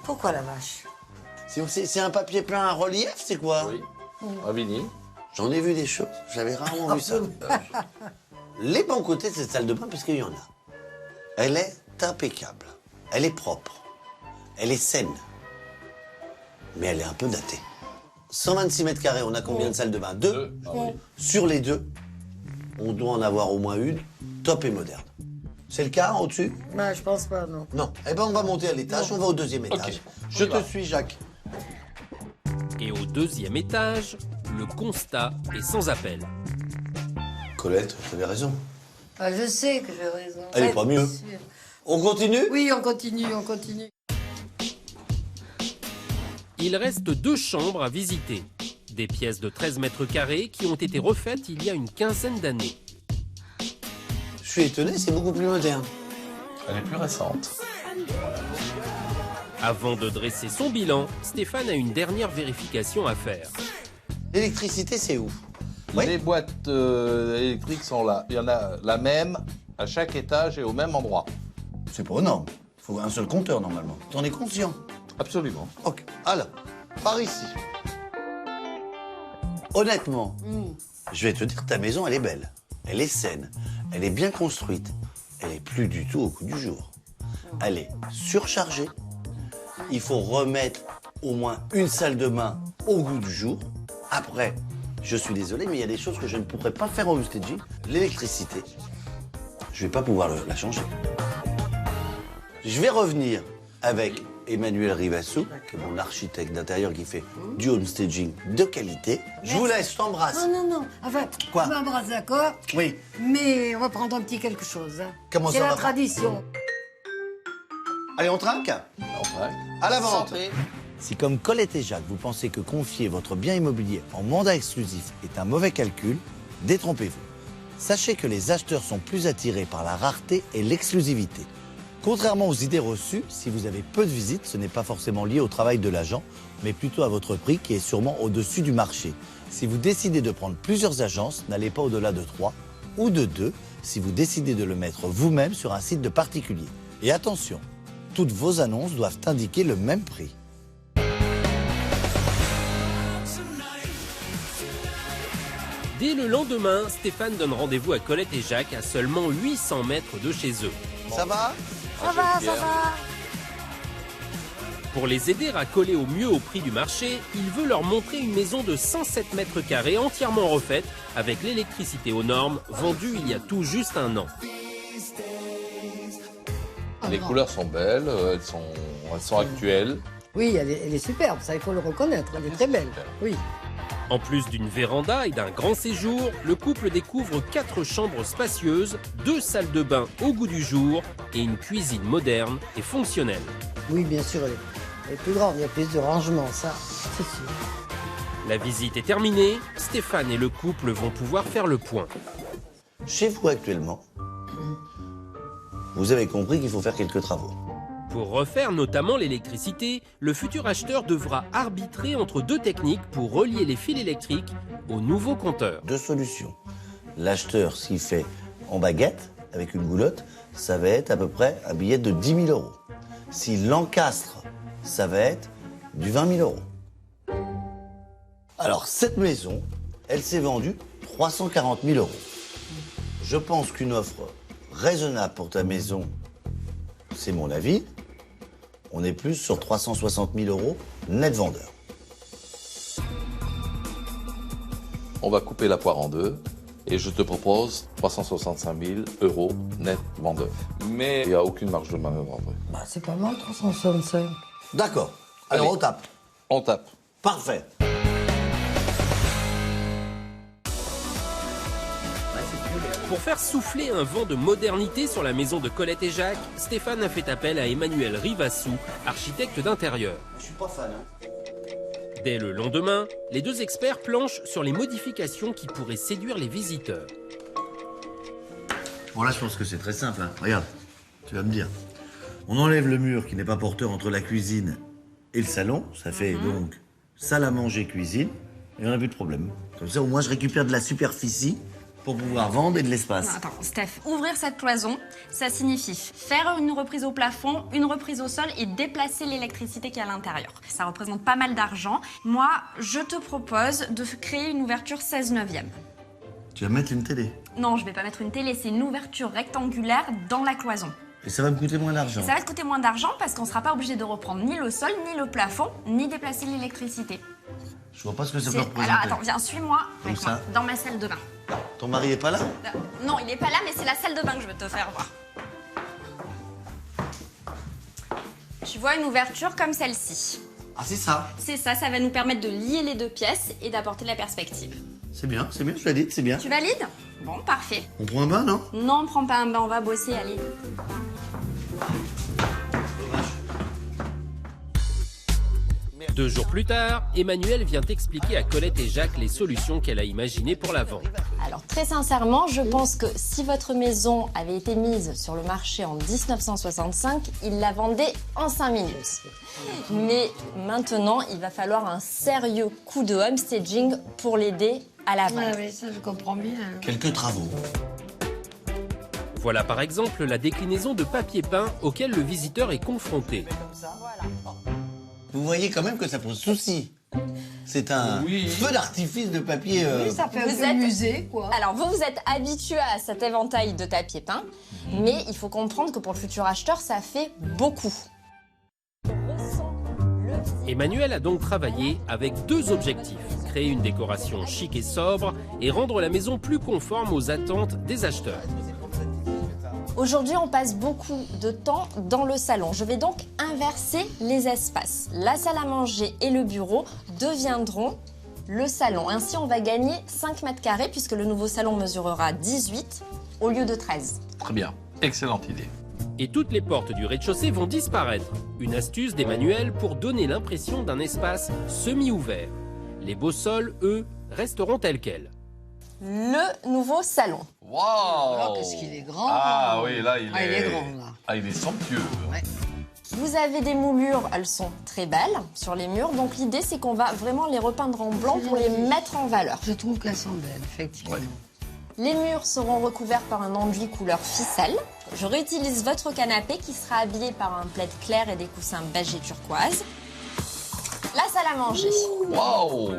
Pourquoi la vache? C'est un papier peint à relief, c'est quoi? Oui, un vinyle. J'en ai vu des choses, j'avais rarement vu ça. Les bons côtés de cette salle de bain, parce qu'il y en a. Elle est impeccable, elle est propre, elle est saine, mais elle est un peu datée. 126 mètres carrés, on a combien de salles de bain? Deux. Ah oui. Sur les deux, on doit en avoir au moins une, top et moderne. C'est le cas au-dessus? Bah, je pense pas, non. Non. Eh ben, on va monter à l'étage, on va au deuxième étage. Okay. Je te suis, Jacques. Et au deuxième étage, le constat est sans appel. Colette, tu avais raison. Ah, je sais que j'ai raison. Elle est pas mieux. On continue? Oui, on continue, on continue. Il reste 2 chambres à visiter. Des pièces de 13 mètres carrés qui ont été refaites il y a une quinzaine d'années. Je suis étonné, c'est beaucoup plus moderne. Elle est plus récente. Avant de dresser son bilan, Stéphane a une dernière vérification à faire. L'électricité, c'est où? Les boîtes électriques sont là. Il y en a la même à chaque étage et au même endroit. C'est pas énorme. Il faut un seul compteur, normalement. T'en es conscient? Absolument. Ok. Alors, par ici. Honnêtement, je vais te dire, ta maison, elle est belle. Elle est saine. Elle est bien construite. Elle est plus du tout au goût du jour. Elle est surchargée. Il faut remettre au moins une salle de bain au goût du jour. Après, je suis désolé, mais il y a des choses que je ne pourrais pas faire au staging. L'électricité, je ne vais pas pouvoir la changer. Je vais revenir avec Emmanuel Rivassou, qui est mon architecte d'intérieur qui fait du homestaging de qualité. Je vous laisse, je t'embrasse. Non, non, non. Enfin, Quoi? je m'embrasse, d'accord? Oui. Mais on va prendre un petit quelque chose. Hein. Comment ça, C'est on la va prendre tradition. Allez, on trinque? Ouais. À la vente. Santé. Si comme Colette et Jacques, vous pensez que confier votre bien immobilier en mandat exclusif est un mauvais calcul, détrompez-vous. Sachez que les acheteurs sont plus attirés par la rareté et l'exclusivité. Contrairement aux idées reçues, si vous avez peu de visites, ce n'est pas forcément lié au travail de l'agent. mais plutôt à votre prix qui est sûrement au-dessus du marché. Si vous décidez de prendre plusieurs agences, n'allez pas au-delà de 3 ou de 2 si vous décidez de le mettre vous-même sur un site de particulier. Et attention, toutes vos annonces doivent indiquer le même prix. Dès le lendemain, Stéphane donne rendez-vous à Colette et Jacques à seulement 800 mètres de chez eux. Ça va? Ça va, ça va. Pour les aider à coller au mieux au prix du marché, il veut leur montrer une maison de 107 mètres carrés entièrement refaite avec l'électricité aux normes, vendue il y a tout juste un an. Les couleurs sont belles, elles sont actuelles. Oui, elle est superbe, ça il faut le reconnaître, elle est très belle. Oui. En plus d'une véranda et d'un grand séjour, le couple découvre 4 chambres spacieuses, 2 salles de bain au goût du jour et une cuisine moderne et fonctionnelle. Oui, bien sûr, elle est plus grande, il y a plus de rangement, ça, c'est sûr. La visite est terminée, Stéphane et le couple vont pouvoir faire le point. Chez vous actuellement, vous avez compris qu'il faut faire quelques travaux. Pour refaire notamment l'électricité, le futur acheteur devra arbitrer entre 2 techniques pour relier les fils électriques au nouveau compteur. 2 solutions. L'acheteur, s'il fait en baguette, avec une goulotte, ça va être à peu près un billet de 10 000 €. S'il l'encastre, ça va être du 20 000 €. Alors, cette maison, elle s'est vendue 340 000 €. Je pense qu'une offre raisonnable pour ta maison, c'est mon avis, on est plus sur 360 000 € net vendeur. On va couper la poire en 2 et je te propose 365 000 € net vendeur. Mais il n'y a aucune marge de manœuvre en vrai. Bah, c'est pas mal, 365. D'accord. Alors Allez. on tape. On tape. Parfait. Pour faire souffler un vent de modernité sur la maison de Colette et Jacques, Stéphane a fait appel à Emmanuel Rivassou, architecte d'intérieur. Je suis pas fan, hein. Dès le lendemain, les 2 experts planchent sur les modifications qui pourraient séduire les visiteurs. Bon là, je pense que c'est très simple, hein. Regarde, tu vas me dire. On enlève le mur qui n'est pas porteur entre la cuisine et le salon. Ça fait donc salle à manger, cuisine. Et on n'a plus de problème. Comme ça, au moins, je récupère de la superficie pour pouvoir vendre et de l'espace. Non, attends, Steph, ouvrir cette cloison, ça signifie faire une reprise au plafond, une reprise au sol et déplacer l'électricité qui est à l'intérieur. Ça représente pas mal d'argent. Moi, je te propose de créer une ouverture 16/9. Tu vas mettre une télé. Non, je vais pas mettre une télé, c'est une ouverture rectangulaire dans la cloison. Et ça va me coûter moins d'argent. Ça va te coûter moins d'argent parce qu'on sera pas obligé de reprendre ni le sol, ni le plafond, ni déplacer l'électricité. Je vois pas ce que ça peut représenter. Alors attends, viens, suis-moi Comme ça. dans ma salle de bain. Ton mari est pas là? Non, il est pas là, mais c'est la salle de bain que je veux te faire voir. Tu vois une ouverture comme celle-ci. Ah, c'est ça. C'est ça, ça va nous permettre de lier les 2 pièces et d'apporter la perspective. C'est bien, je valide, c'est bien. Tu valides? Bon, parfait. On prend un bain, non? Non, on prend pas un bain, on va bosser, allez. Deux jours plus tard, Emmanuel vient expliquer à Colette et Jacques les solutions qu'elle a imaginées pour la vente. Alors très sincèrement, je pense que si votre maison avait été mise sur le marché en 1965, il la vendait en 5 minutes. Mais maintenant, il va falloir un sérieux coup de homestaging pour l'aider à la vente. Ah oui, ça je comprends bien. Quelques travaux. Voilà par exemple la déclinaison de papier peint auquel le visiteur est confronté. Vous voyez quand même que ça pose souci. C'est un feu d'artifice de papier. Oui, ça fait un peu musée, quoi. Alors, vous êtes habitué à cet éventail de papier peint, mais il faut comprendre que pour le futur acheteur, ça fait beaucoup. Emmanuel a donc travaillé avec 2 objectifs. Créer une décoration chic et sobre et rendre la maison plus conforme aux attentes des acheteurs. Aujourd'hui, on passe beaucoup de temps dans le salon. Je vais donc inverser les espaces. La salle à manger et le bureau deviendront le salon. Ainsi, on va gagner 5 mètres carrés puisque le nouveau salon mesurera 18 au lieu de 13. Très bien, excellente idée. Et toutes les portes du rez-de-chaussée vont disparaître. Une astuce d'Emmanuel pour donner l'impression d'un espace semi-ouvert. Les beaux sols, eux, resteront tels quels. Le nouveau salon. Waouh! Oh, qu'est-ce qu'il est grand! Ah oui, là, il est grand, là. Ah, il est somptueux. Ouais. Vous avez des moulures, elles sont très belles sur les murs. Donc l'idée, c'est qu'on va vraiment les repeindre en blanc pour les mettre en valeur. Je trouve qu'elles sont belles, effectivement. Les murs seront recouverts par un enduit couleur ficelle. Je réutilise votre canapé qui sera habillé par un plaid clair et des coussins beige et turquoise. La salle à manger. Waouh!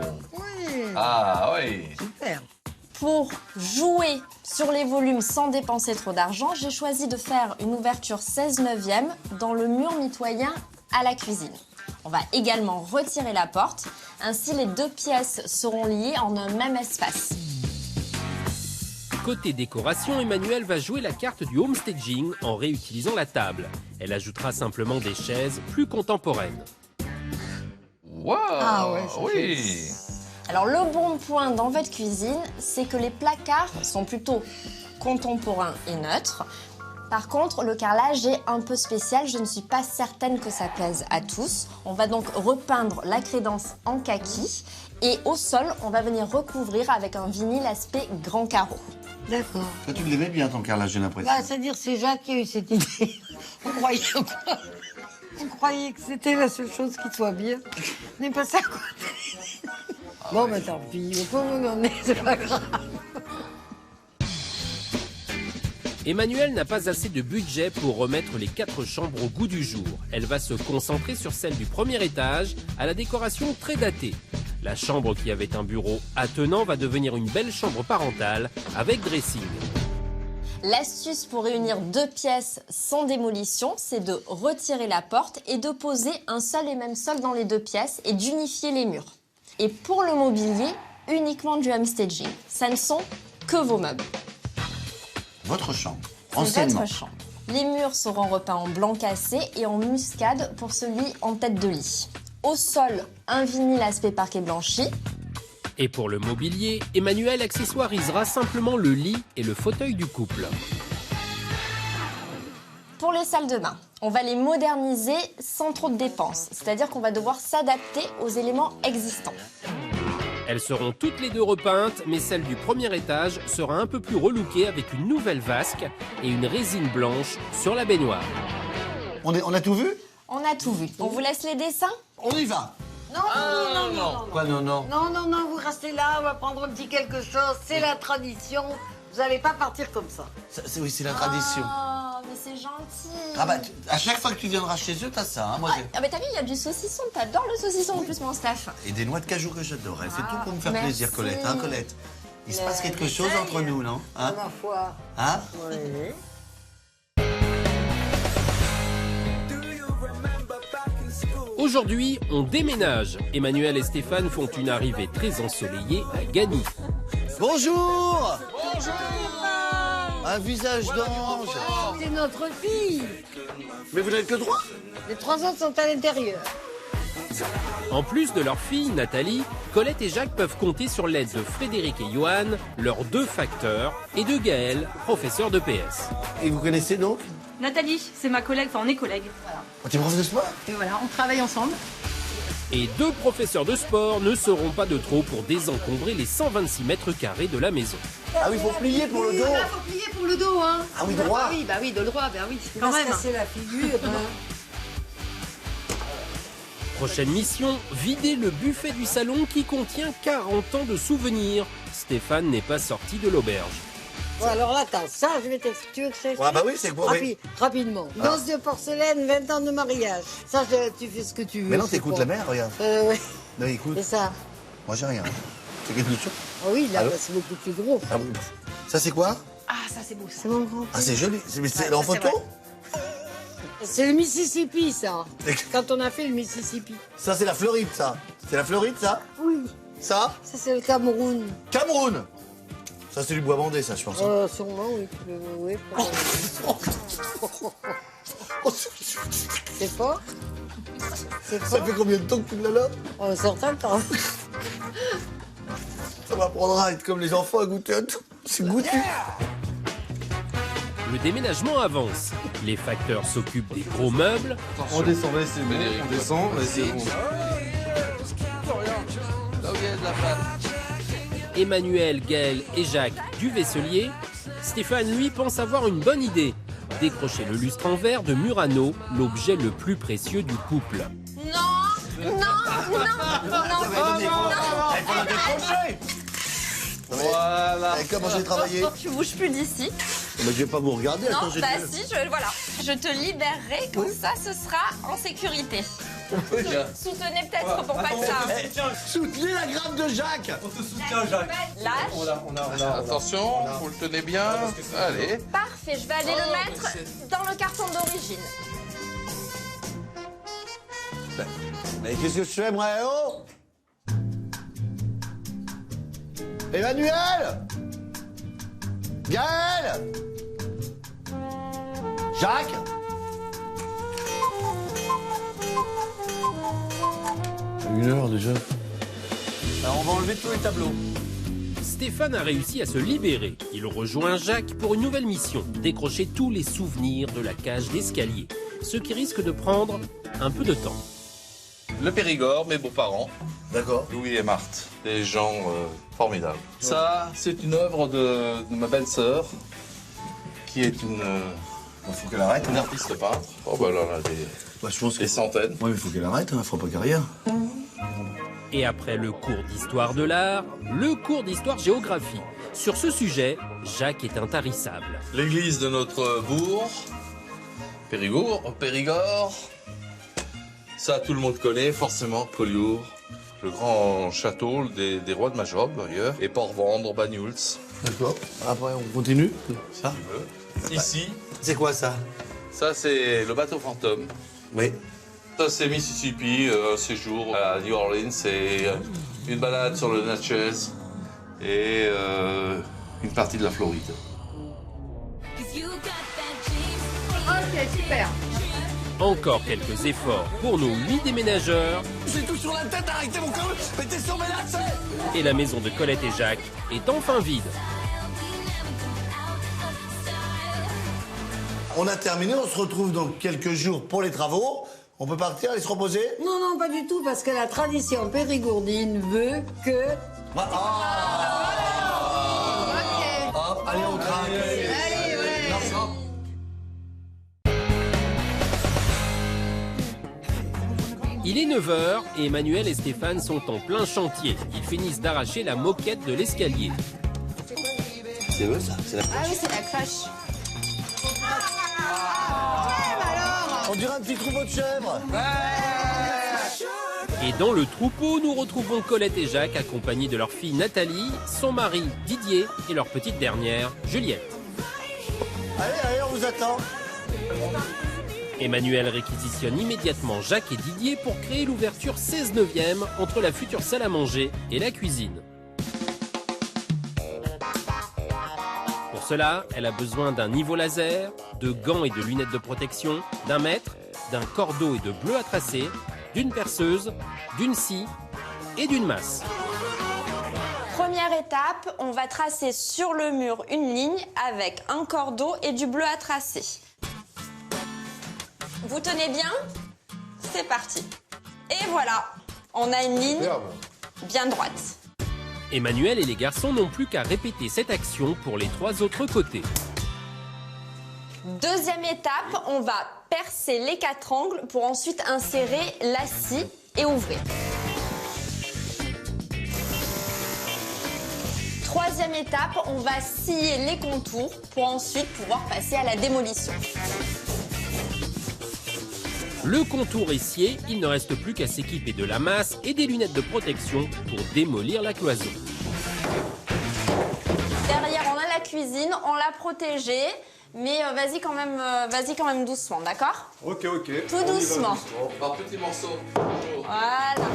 Ah oui! Super. Pour jouer sur les volumes sans dépenser trop d'argent, j'ai choisi de faire une ouverture 16/9 dans le mur mitoyen à la cuisine. On va également retirer la porte. Ainsi, les deux pièces seront liées en un même espace. Côté décoration, Emmanuelle va jouer la carte du homestaging en réutilisant la table. Elle ajoutera simplement des chaises plus contemporaines. Wow! Ah ouais, ça oui! Alors le bon point dans votre cuisine, c'est que les placards sont plutôt contemporains et neutres. Par contre, le carrelage est un peu spécial, je ne suis pas certaine que ça plaise à tous. On va donc repeindre la crédence en kaki et au sol, on va venir recouvrir avec un vinyle aspect grand carreau. D'accord. Toi, tu l'aimais bien ton carrelage, j'ai l'impression. Bah, c'est-à-dire, c'est Jacques qui a eu cette idée. On croyait que c'était la seule chose qui soit bien. On est passé à côté. Bon, bah tant pis, au point où on en est, c'est pas grave. Emmanuelle n'a pas assez de budget pour remettre les 4 chambres au goût du jour. Elle va se concentrer sur celle du premier étage, à la décoration très datée. La chambre qui avait un bureau attenant va devenir une belle chambre parentale avec dressing. L'astuce pour réunir 2 pièces sans démolition, c'est de retirer la porte et de poser un seul et même sol dans les 2 pièces et d'unifier les murs. Et pour le mobilier, uniquement du homestaging. Ça ne sont que vos meubles. Votre chambre, C'est anciennement. votre chambre. Les murs seront repeints en blanc cassé et en muscade pour celui en tête de lit. Au sol, un vinyle aspect parquet blanchi. Et pour le mobilier, Emmanuelle accessoirisera simplement le lit et le fauteuil du couple. Pour les salles de bain, on va les moderniser sans trop de dépenses. C'est-à-dire qu'on va devoir s'adapter aux éléments existants. Elles seront toutes les 2 repeintes, mais celle du premier étage sera un peu plus relookée avec une nouvelle vasque et une résine blanche sur la baignoire. On a tout vu? On a tout vu. On vous laisse les dessins? On y va. Non. Quoi, non? Non, vous restez là, on va prendre un petit quelque chose, c'est la tradition. Vous n'allez pas partir comme ça. Oui, c'est la tradition. Oh, mais c'est gentil. Ah bah, à chaque fois que tu viendras chez eux, t'as ça. Hein, moi, Ah bah t'as vu, il y a du saucisson. T'adores le saucisson en plus, mon staff. et des noix de cajou que j'adore. Elle fait tout pour me faire merci. plaisir, Colette. Hein, Colette? Il se passe quelque chose entre nous, non? Hein? Ma foi. Hein? Oui. Aujourd'hui, on déménage. Emmanuelle et Stéphane font une arrivée très ensoleillée à Gagny. Bonjour! Un visage d'ange. C'est notre fille. Mais vous n'avez que 3? Les 3 autres sont à l'intérieur. En plus de leur fille, Nathalie, Colette et Jacques peuvent compter sur l'aide de Frédéric et Johan, leurs 2 facteurs, et de Gaël, professeur de PS. Et vous connaissez donc? Nathalie, c'est ma collègue, enfin on est collègues. T'es prof de sport? Et voilà, on travaille ensemble. Et 2 professeurs de sport ne seront pas de trop pour désencombrer les 126 mètres carrés de la maison. Ah oui, il faut plier pour le dos. Il faut plier pour le dos, hein. Ah oui, droit. Bah oui, de droit, bah oui, quand même. C'est la figure. Prochaine mission, vider le buffet du salon qui contient 40 ans de souvenirs. Stéphane n'est pas sorti de l'auberge. Bon, alors là, attends, ça, je vais t'expliquer. Tu veux que je t'explique? Ouais, bah oui, c'est quoi? Rapidement. Ah. Danse de porcelaine, 20 ans de mariage. Ça, tu fais ce que tu veux. Mais non, c'est t'écoutes quoi. la mère, regarde. Ouais. Non, écoute. Et ça? Moi, j'ai rien. C'est quelque chose? Ah oui, là, Allô? bah, c'est beaucoup plus gros. Ah oui. Ça, c'est quoi? Ah, ça c'est beau. C'est mon grand. Ah, c'est joli. C'est Ouais, en ça, c'est photo? C'est le Mississippi, ça. Quand on a fait le Mississippi. Ça, c'est la Floride, ça. C'est la Floride, ça? Oui. Ça? Ça, c'est le Cameroun. Cameroun! Ça, c'est du bois bandé, ça, je pense. Sûrement, oui. Oui, c'est fort. C'est fort. Ça fait combien de temps que tu l'as là? Un certain temps. Ça m'apprendra à être comme les enfants, à goûter à tout. C'est goûtu. Le déménagement avance. Les facteurs s'occupent des gros meubles. On descend, ouais, c'est bon. On descend, ouais, c'est bon. Emmanuel, Gaël et Jacques du vaisselier. Stéphane, lui, pense avoir une bonne idée. décrocher le lustre en verre de Murano, l'objet le plus précieux du couple. Non, non, non, non, Il faut la décrocher. Voilà. Et comment j'ai travaillé? Tu bouges plus d'ici. Mais je vais pas vous regarder. Non, attends, j'ai bah dit- si, voilà. Je te libérerai, comme ça ce sera en sécurité. Soutenez peut-être pour pas que ça... Soutenez la grave de Jacques. On te soutient, Jacques. Lâche. Attention, vous le tenez bien. Allez. Parfait, je vais aller le mettre dans le carton d'origine. Mais qu'est-ce que je fais, moi, oh? Emmanuel? Gaël? Jacques? Une heure déjà. Alors, on va enlever tous les tableaux. Stéphane a réussi à se libérer. Il rejoint Jacques pour une nouvelle mission, décrocher tous les souvenirs de la cage d'escalier, ce qui risque de prendre un peu de temps. Le Périgord, mes beaux-parents. D'accord. Louis et Marthe, des gens formidables. Ça, c'est une œuvre de ma belle-sœur, qui est une... faut qu'elle arrête. Une artiste peintre. Oh bah là, des centaines. Oui, mais faut qu'elle arrête, elle fera pas carrière. Et après le cours d'histoire de l'art, le cours d'histoire-géographie. Sur ce sujet, Jacques est intarissable. L'église de notre bourg, Périgord. Ça, tout le monde connaît, forcément, Collioure. Le grand château des rois de Majob, d'ailleurs. Et Port-Vendre, Banyuls. D'accord. Après, on continue. Ça? Ici. C'est quoi ça? Ça, c'est le bateau fantôme. Oui. Ça, c'est Mississippi, un séjour à New Orleans. C'est une balade sur le Natchez et une partie de la Floride. Ok, super. Encore quelques efforts pour nos 8 déménageurs. J'ai tout sur la tête, arrêtez mon corps. Mettez sur mes lacets. Et la maison de Colette et Jacques est enfin vide. On a terminé, on se retrouve dans quelques jours pour les travaux. On peut partir, aller se reposer? Non, non, pas du tout, parce que la tradition périgourdine veut que... Hop, allez, on craque. Allez, ouais. Il est 9h et Emmanuel et Stéphane sont en plein chantier. Ils finissent d'arracher la moquette de l'escalier. C'est eux, ça? C'est la Ah oui, c'est la cloche. On dirait un petit troupeau de chèvres. Et dans le troupeau, nous retrouvons Colette et Jacques accompagnés de leur fille Nathalie, son mari Didier et leur petite dernière Juliette. Allez, on vous attend. Emmanuel réquisitionne immédiatement Jacques et Didier pour créer l'ouverture 16/9 entre la future salle à manger et la cuisine. Pour cela, elle a besoin d'un niveau laser, de gants et de lunettes de protection, d'un mètre, d'un cordeau et de bleu à tracer, d'une perceuse, d'une scie et d'une masse. Première étape, on va tracer sur le mur une ligne avec un cordeau et du bleu à tracer. Vous tenez bien? C'est parti. Et voilà, on a une ligne bien droite. Emmanuel et les garçons n'ont plus qu'à répéter cette action pour les 3 autres côtés. Deuxième étape, on va percer les 4 angles pour ensuite insérer la scie et ouvrir. Troisième étape, on va scier les contours pour ensuite pouvoir passer à la démolition. Le contour est scié, il ne reste plus qu'à s'équiper de la masse et des lunettes de protection pour démolir la cloison. Derrière, on a la cuisine, on l'a protégée, mais vas-y quand même doucement, d'accord? Ok. Tout doucement. Par petits morceaux. Voilà.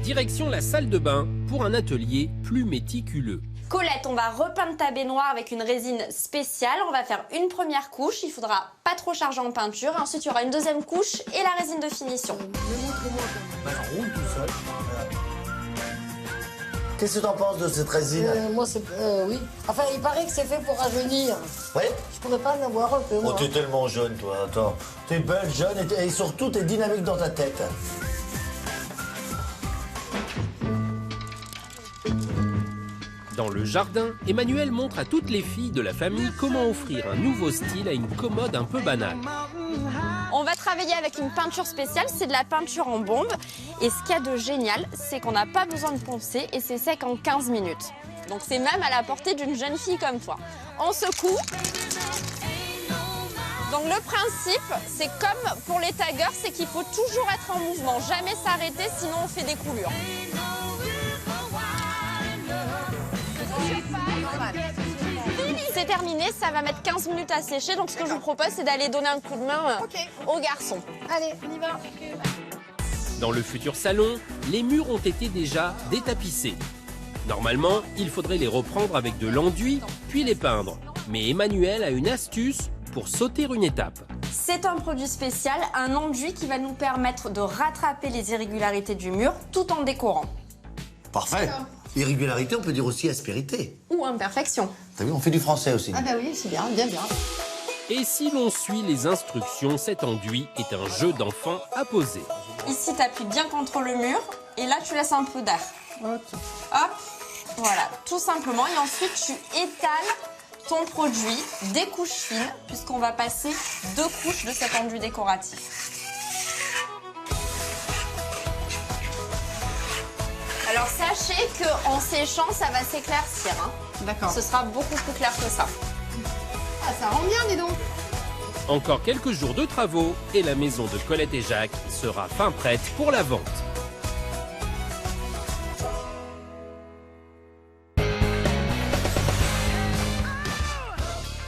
Direction la salle de bain pour un atelier plus méticuleux. Colette, on va repeindre ta baignoire avec une résine spéciale. On va faire une première couche, il faudra pas trop charger en peinture. Et ensuite, il y aura une deuxième couche et la résine de finition. roule tout seul. Qu'est-ce que t'en penses de cette résine? Moi, c'est... oui. Enfin, il paraît que c'est fait pour rajeunir. Ouais. Je pourrais pas en avoir un peu, Oh, moi. t'es tellement jeune, toi. Attends. T'es belle, jeune et surtout, t'es dynamique dans ta tête. Dans le jardin, Emmanuel montre à toutes les filles de la famille comment offrir un nouveau style à une commode un peu banale. On va travailler avec une peinture spéciale, c'est de la peinture en bombe. Et ce qu'il y a de génial, c'est qu'on n'a pas besoin de poncer et c'est sec en 15 minutes. Donc c'est même à la portée d'une jeune fille comme toi. On secoue. Donc le principe, c'est comme pour les taggers, c'est qu'il faut toujours être en mouvement, jamais s'arrêter, sinon on fait des coulures. C'est terminé, ça va mettre 15 minutes à sécher, donc ce que je vous propose, c'est d'aller donner un coup de main aux garçons. Allez, on y va. Dans le futur salon, les murs ont été déjà détapissés. Normalement, il faudrait les reprendre avec de l'enduit, puis les peindre. Mais Emmanuel a une astuce pour sauter une étape. C'est un produit spécial, un enduit qui va nous permettre de rattraper les irrégularités du mur tout en décorant. Parfait. Irrégularité, on peut dire aussi aspérité. Ou imperfection. T'as vu, on fait du français aussi. Ah bah oui, c'est bien, bien, bien. Et si l'on suit les instructions, cet enduit est un jeu d'enfant à poser. Ici, tu appuies bien contre le mur et là, tu laisses un peu d'air. Hop, voilà, tout simplement. Et ensuite, tu étales ton produit des couches fines, puisqu'on va passer 2 couches de cet enduit décoratif. Alors sachez qu'en séchant, ça va s'éclaircir. Hein. D'accord. Ce sera beaucoup plus clair que ça. Ah, ça rend bien, dis donc. Encore quelques jours de travaux et la maison de Colette et Jacques sera fin prête pour la vente.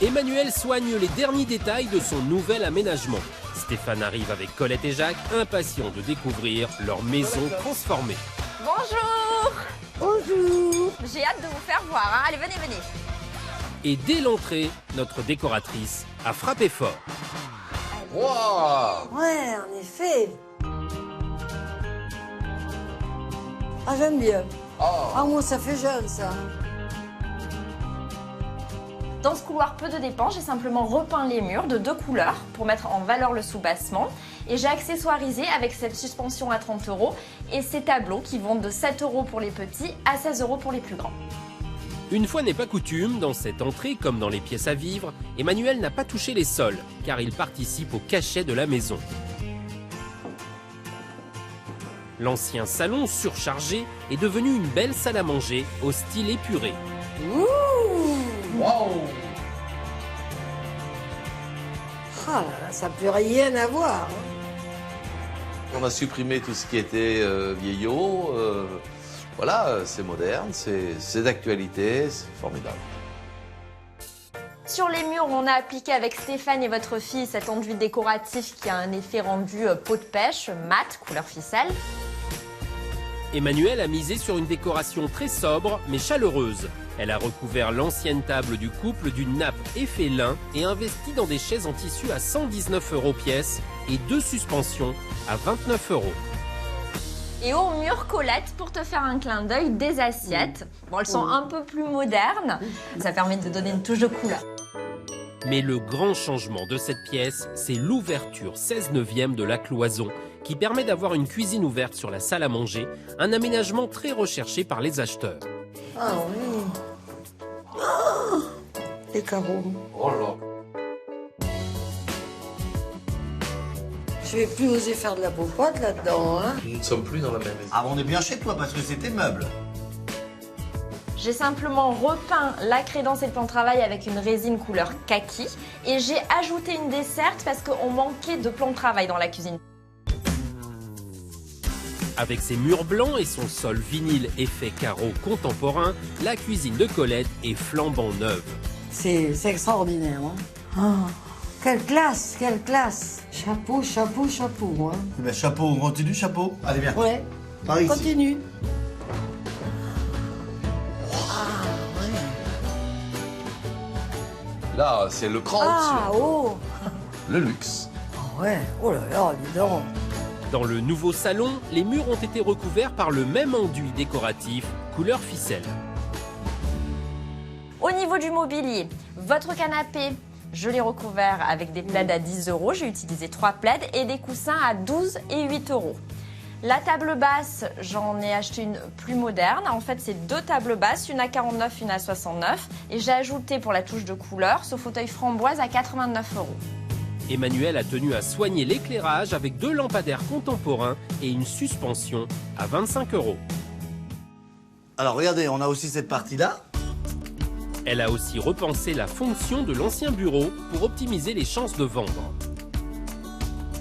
Emmanuel soigne les derniers détails de son nouvel aménagement. Stéphane arrive avec Colette et Jacques, impatients de découvrir leur maison transformée. Bonjour. Bonjour. J'ai hâte de vous faire voir. Hein. Allez, venez, venez. Et dès l'entrée, notre décoratrice a frappé fort. Wow. Ouais, en effet. Ah, j'aime bien. Ah, moi, ça fait jeune, ça. Dans ce couloir peu de dépenses, j'ai simplement repeint les murs de 2 couleurs pour mettre en valeur le soubassement. Et j'ai accessoirisé avec cette suspension à 30 € et ces tableaux qui vont de 7 € pour les petits à 16 € pour les plus grands. Une fois n'est pas coutume, dans cette entrée comme dans les pièces à vivre, Emmanuel n'a pas touché les sols, car il participe au cachet de la maison. L'ancien salon surchargé est devenu une belle salle à manger au style épuré. Wow. Ah là là, ça n'a plus rien à voir. On a supprimé tout ce qui était vieillot. Voilà, c'est moderne, c'est d'actualité, c'est formidable. Sur les murs, on a appliqué avec Stéphane et votre fille cet enduit décoratif qui a un effet rendu peau de pêche, mat, couleur ficelle. Emmanuel a misé sur une décoration très sobre mais chaleureuse. Elle a recouvert l'ancienne table du couple d'une nappe effet lin et investi dans des chaises en tissu à 119 € pièce et 2 suspensions à 29 €. Et au mur, Colette, pour te faire un clin d'œil, des assiettes. Bon, elles sont un peu plus modernes. Ça permet de donner une touche de couleur. Mais le grand changement de cette pièce, c'est l'ouverture 16/9 de la cloison qui permet d'avoir une cuisine ouverte sur la salle à manger, un aménagement très recherché par les acheteurs. Ah oui. Oh, les carreaux. Oh là. Je vais plus oser faire de la popote là-dedans, hein. Nous ne sommes plus dans la même maison. Ah, on est bien chez toi parce que c'est tes meubles. J'ai simplement repeint la crédence et le plan de travail avec une résine couleur kaki et j'ai ajouté une desserte parce qu'on manquait de plan de travail dans la cuisine. Avec ses murs blancs et son sol vinyle effet carreau contemporain, la cuisine de Colette est flambant neuve. C'est extraordinaire, hein. Oh, quelle classe, quelle classe. Chapeau, chapeau, chapeau, hein. Ben, chapeau, on continue, chapeau. Allez, bien. Ouais, par ici. Continue. Là, c'est le cran Ah, au-dessus. oh. Le luxe. Ah ouais, oh là là, dis donc. Dans le nouveau salon, les murs ont été recouverts par le même enduit décoratif, couleur ficelle. Au niveau du mobilier, votre canapé, je l'ai recouvert avec des plaids à 10 €. J'ai utilisé 3 plaids et des coussins à 12 et 8 €. La table basse, j'en ai acheté une plus moderne. En fait, c'est 2 tables basses, une à 49, une à 69. Et j'ai ajouté pour la touche de couleur ce fauteuil framboise à 89 €. Emmanuel a tenu à soigner l'éclairage avec 2 lampadaires contemporains et une suspension à 25 €. Alors regardez, on a aussi cette partie-là. Elle a aussi repensé la fonction de l'ancien bureau pour optimiser les chances de vendre.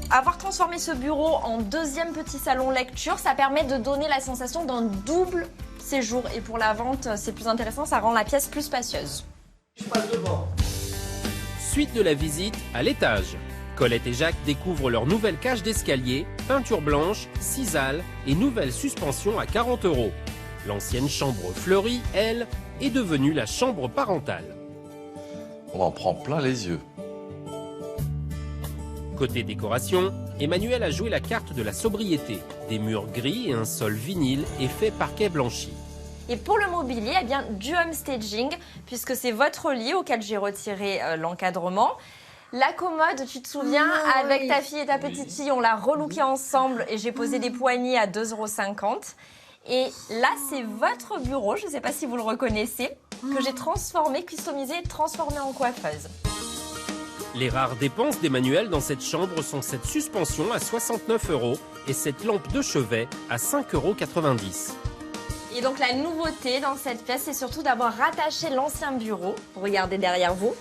Avoir transformé ce bureau en 2e petit salon lecture, ça permet de donner la sensation d'un double séjour. Et pour la vente, c'est plus intéressant, ça rend la pièce plus spacieuse. Je passe devant. Suite de la visite à l'étage. Colette et Jacques découvrent leur nouvelle cage d'escalier, peinture blanche, cisale et nouvelle suspension à 40 €. L'ancienne chambre fleurie, elle, est devenue la chambre parentale. On en prend plein les yeux. Côté décoration, Emmanuel a joué la carte de la sobriété. Des murs gris et un sol vinyle effet parquet blanchi. Et pour le mobilier, eh bien, du home staging, puisque c'est votre lit auquel j'ai retiré l'encadrement. La commode, tu te souviens, avec ta fille et ta petite fille, on l'a relooké ensemble et j'ai posé des poignées à 2,50 €. Et là, c'est votre bureau, je ne sais pas si vous le reconnaissez, que j'ai transformé, customisé et transformé en coiffeuse. Les rares dépenses d'Emmanuel dans cette chambre sont cette suspension à 69 € et cette lampe de chevet à 5,90 €. Et donc la nouveauté dans cette pièce, c'est surtout d'avoir rattaché l'ancien bureau, regardez derrière vous,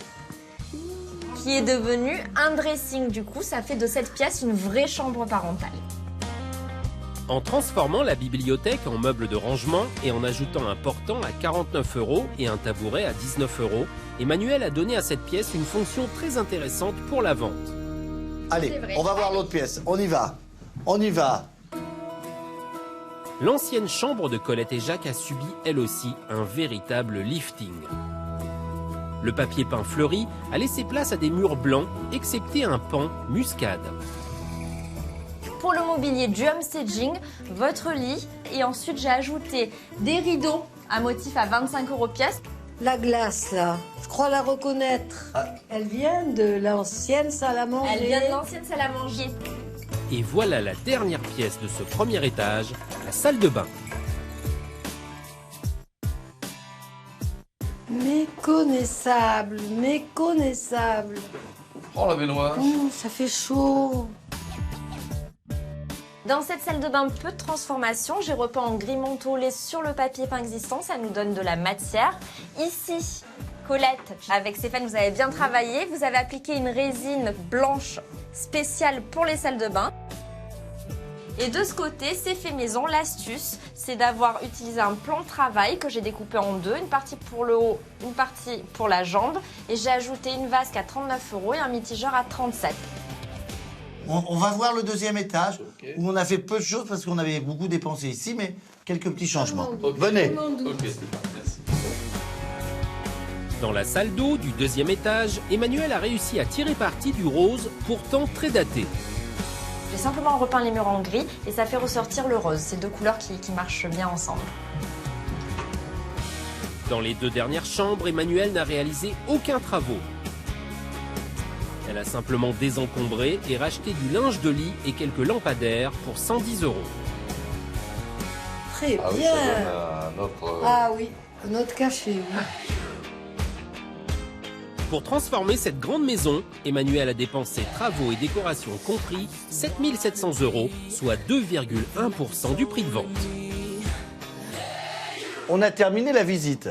qui est devenu un dressing. Du coup, ça fait de cette pièce une vraie chambre parentale. En transformant la bibliothèque en meuble de rangement et en ajoutant un portant à 49 € et un tabouret à 19 €, Emmanuel a donné à cette pièce une fonction très intéressante pour la vente. Allez, on va voir l'autre pièce. On y va. On y va. L'ancienne chambre de Colette et Jacques a subi, elle aussi, un véritable lifting. Le papier peint fleuri a laissé place à des murs blancs, excepté un pan muscade. Pour le mobilier du home staging, votre lit. Et ensuite, j'ai ajouté des rideaux à motif à 25 € pièce. La glace, là, je crois la reconnaître. Elle vient de l'ancienne salle à manger. Elle vient de l'ancienne salle à manger. Et voilà la dernière pièce de ce premier étage, la salle de bain. Méconnaissable, méconnaissable. Prends la baignoire. Ça fait chaud. Dans cette salle de bain, peu de transformation. J'ai repeint en gris mentholé sur le papier peint existant. Ça nous donne de la matière. Ici, Colette, avec Stéphane, vous avez bien travaillé. Vous avez appliqué une résine blanche spéciale pour les salles de bain. Et de ce côté, c'est fait maison. L'astuce, c'est d'avoir utilisé un plan de travail que j'ai découpé en 2. Une partie pour le haut, une partie pour la jambe. Et j'ai ajouté une vasque à 39 € et un mitigeur à 37 €. On va voir le deuxième étage, où on a fait peu de choses parce qu'on avait beaucoup dépensé ici, mais quelques petits changements. Venez. Dans la salle d'eau du deuxième étage, Emmanuel a réussi à tirer parti du rose, pourtant très daté. J'ai simplement repeint les murs en gris et ça fait ressortir le rose. C'est 2 couleurs qui marchent bien ensemble. Dans les 2 dernières chambres, Emmanuel n'a réalisé aucun travaux. Elle a simplement désencombré et racheté du linge de lit et quelques lampadaires pour 110 €. Très Ah oui, bien. ça donne un autre... Ah oui, un autre café. Oui. Pour transformer cette grande maison, Emmanuel a dépensé travaux et décorations compris 7 700 €, soit 2,1 % du prix de vente. On a terminé la visite.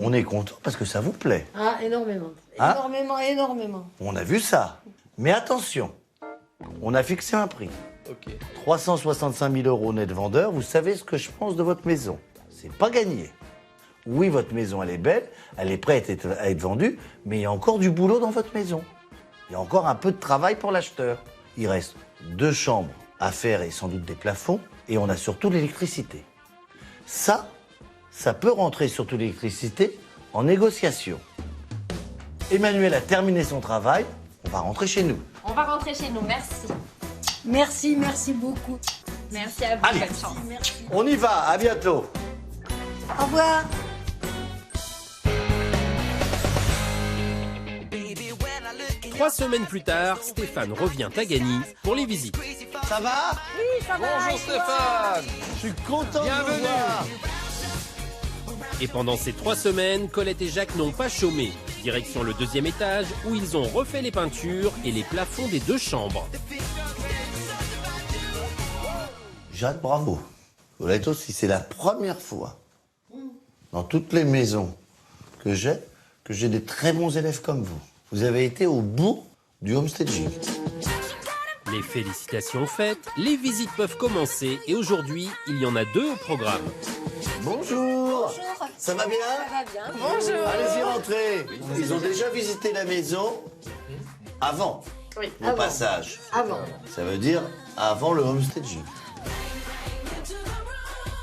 On est content parce que ça vous plaît. Ah, énormément. Hein? Énormément, énormément. On a vu ça. Mais attention, on a fixé un prix. 365 000 € net vendeur. Vous savez ce que je pense de votre maison. C'est pas gagné. Oui, votre maison, elle est belle, elle est prête à être vendue, mais il y a encore du boulot dans votre maison. Il y a encore un peu de travail pour l'acheteur. Il reste 2 chambres à faire et sans doute des plafonds, et on a surtout l'électricité. Ça peut rentrer surtout l'électricité en négociation. Emmanuel a terminé son travail, on va rentrer chez nous. On va rentrer chez nous, merci. Merci, merci beaucoup. Merci à vous, Allez, bonne chance. on y va, à bientôt. Au revoir. Baby, when I look in 3 semaines plus tard, Stéphane revient à Gagny pour les visites. Ça va? Oui, ça va. Bonjour Stéphane. Je suis content de Bienvenue. vous voir. Et pendant ces 3 semaines, Colette et Jacques n'ont pas chômé. Direction le 2e étage où ils ont refait les peintures et les plafonds des 2 chambres. Jacques, bravo. Vous l'êtes aussi, c'est la première fois dans toutes les maisons que j'ai des très bons élèves comme vous. Vous avez été au bout du homestaging. Les félicitations faites, les visites peuvent commencer et aujourd'hui, il y en a 2 au programme. Bonjour. Ça va bien? Ça va bien. Bonjour. Allez-y, rentrez. Ils ont déjà visité la maison avant le passage. Avant. Ça veut dire avant le homestaging.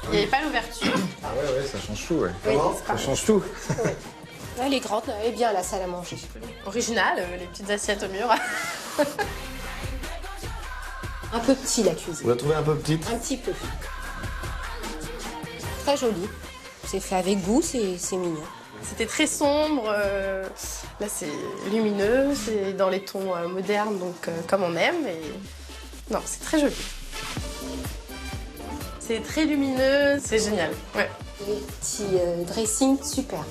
Il n'y avait pas l'ouverture. Ah ouais, ça change tout, ouais. Comment? Ça change tout. Elle est grande, elle est bien la salle à manger. Original, les petites assiettes au mur. Un peu petit la cuisine. Vous la trouvez un peu petite? Un petit peu. Très joli. C'est fait avec goût, c'est mignon. C'était très sombre. Là, c'est lumineux, c'est dans les tons modernes, donc comme on aime. Et... Non, c'est très joli. C'est très lumineux, c'est génial. Ouais. Les petits dressings, super.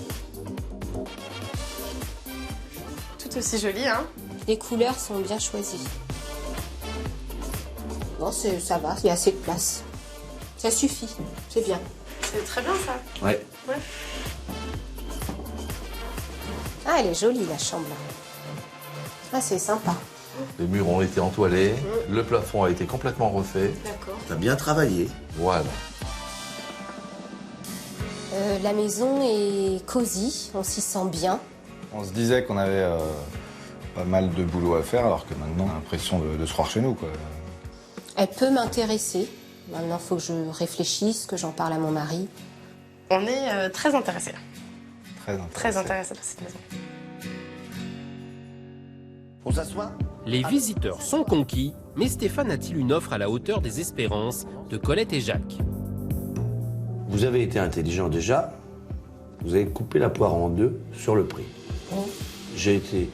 Tout aussi joli, hein. Les couleurs sont bien choisies. Bon, ça va, il y a assez de place. Ça suffit, c'est bien. C'est très bien ça. Ouais. Ouais. Ah, elle est jolie la chambre. Ah, c'est sympa. Les murs ont été entoilés, le plafond a été complètement refait. D'accord. T'as bien travaillé. Voilà. La maison est cosy, on s'y sent bien. On se disait qu'on avait pas mal de boulot à faire, alors que maintenant, on a l'impression de se croire chez nous, quoi. Elle peut m'intéresser. Maintenant, il faut que je réfléchisse, que j'en parle à mon mari. On est très intéressés. Très intéressés par cette maison. On s'assoit? Les visiteurs sont conquis, mais Stéphane a-t-il une offre à la hauteur des espérances de Colette et Jacques? Vous avez été intelligent déjà. Vous avez coupé la poire en 2 sur le prix. J'ai été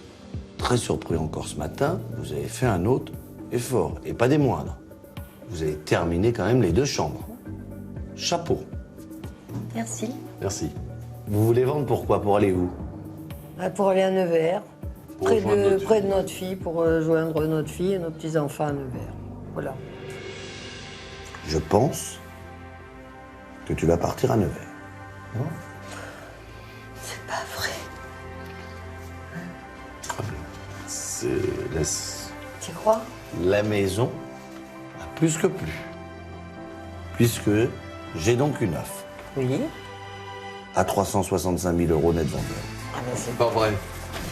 très surpris encore ce matin. Vous avez fait un autre effort, et pas des moindres. Vous avez terminé quand même les 2 chambres. Chapeau. Merci. Merci. Vous voulez vendre pourquoi? Pour aller où? Pour aller à Nevers, Pour près rejoindre de notre fille, pour rejoindre notre fille et nos petits-enfants à Nevers. Voilà. Je pense que tu vas partir à Nevers. C'est pas vrai. Tu crois? La maison a plus que plus. Puisque j'ai donc une offre. Oui. À 365 000 € net vendeur. Ah ben c'est Pas vrai.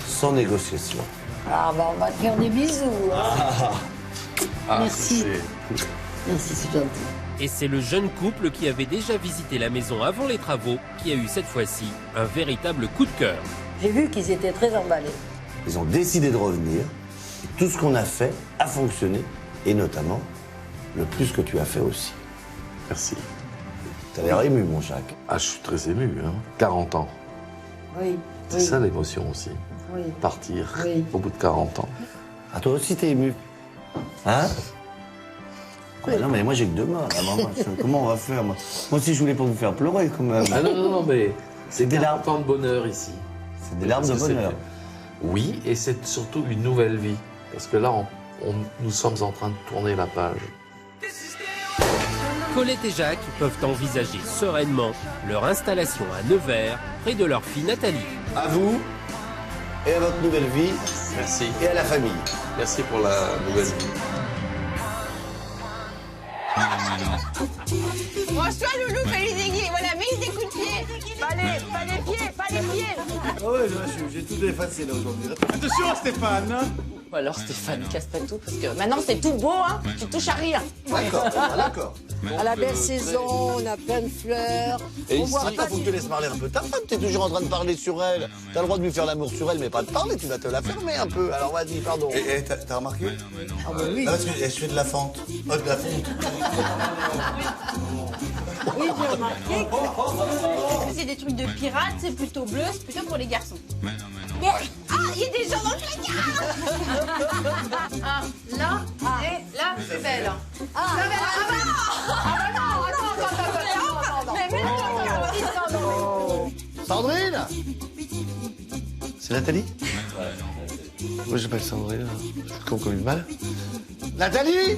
Sans négociation. Ah bah on va te faire des bisous. Hein. Merci. Merci, c'est gentil. Et c'est le jeune couple qui avait déjà visité la maison avant les travaux qui a eu cette fois-ci un véritable coup de cœur. J'ai vu qu'ils étaient très emballés. Ils ont décidé de revenir. Et tout ce qu'on a fait a fonctionné. Et notamment, le plus que tu as fait aussi. Merci. T'as l'air ému, mon Jacques. Ah, je suis très ému, hein. 40 ans. Oui. C'est ça l'émotion aussi. Oui. Partir Oui. au bout de 40 ans. Ah, toi aussi, t'es ému. Hein? Ah, non, mais moi, j'ai que 2 mains, là, maman. Comment on va faire, moi? Moi aussi, je voulais pas vous faire pleurer, quand même. Ah non, mais C'est des larmes. 40 ans de bonheur ici. C'est des larmes de Parce que bonheur. Oui, et c'est surtout une nouvelle vie. Parce que là, nous sommes en train de tourner la page. Colette et Jacques peuvent envisager sereinement leur installation à Nevers, près de leur fille Nathalie. À vous et à votre nouvelle vie. Merci. Et à la famille. Merci pour la nouvelle vie. Branche-toi, Loulou, fais-lui des guillemets. Voilà, mets des coups de pied. Pas les pieds. Ah ouais, j'ai tout effacé là aujourd'hui. Attention, Stéphane. Ou alors Stéphane, casse pas tout, parce que maintenant c'est tout beau, hein. Tu touches à rien. D'accord, d'accord. À la belle saison, on a plein de fleurs. Et On ici, voit pas faut que tu laisses parler un peu ta femme. T'es toujours en train de parler sur elle. T'as le droit de lui faire l'amour sur elle, mais pas de parler. Tu vas te la fermer un peu. Alors vas-y, pardon. Et t'as remarqué? Ah bah oui. Parce que je fais de la fente. Oh, de la fonte. Oui, j'ai remarqué que c'est des trucs de pirates, c'est plutôt bleu, c'est plutôt pour les garçons. Ah, il y a des gens dans le placard. Ah, là et là, c'est belle. Ah, non. Sandrine? C'est Nathalie? Moi, j'appelle Sandrine. Je suis con comme une balle. Nathalie?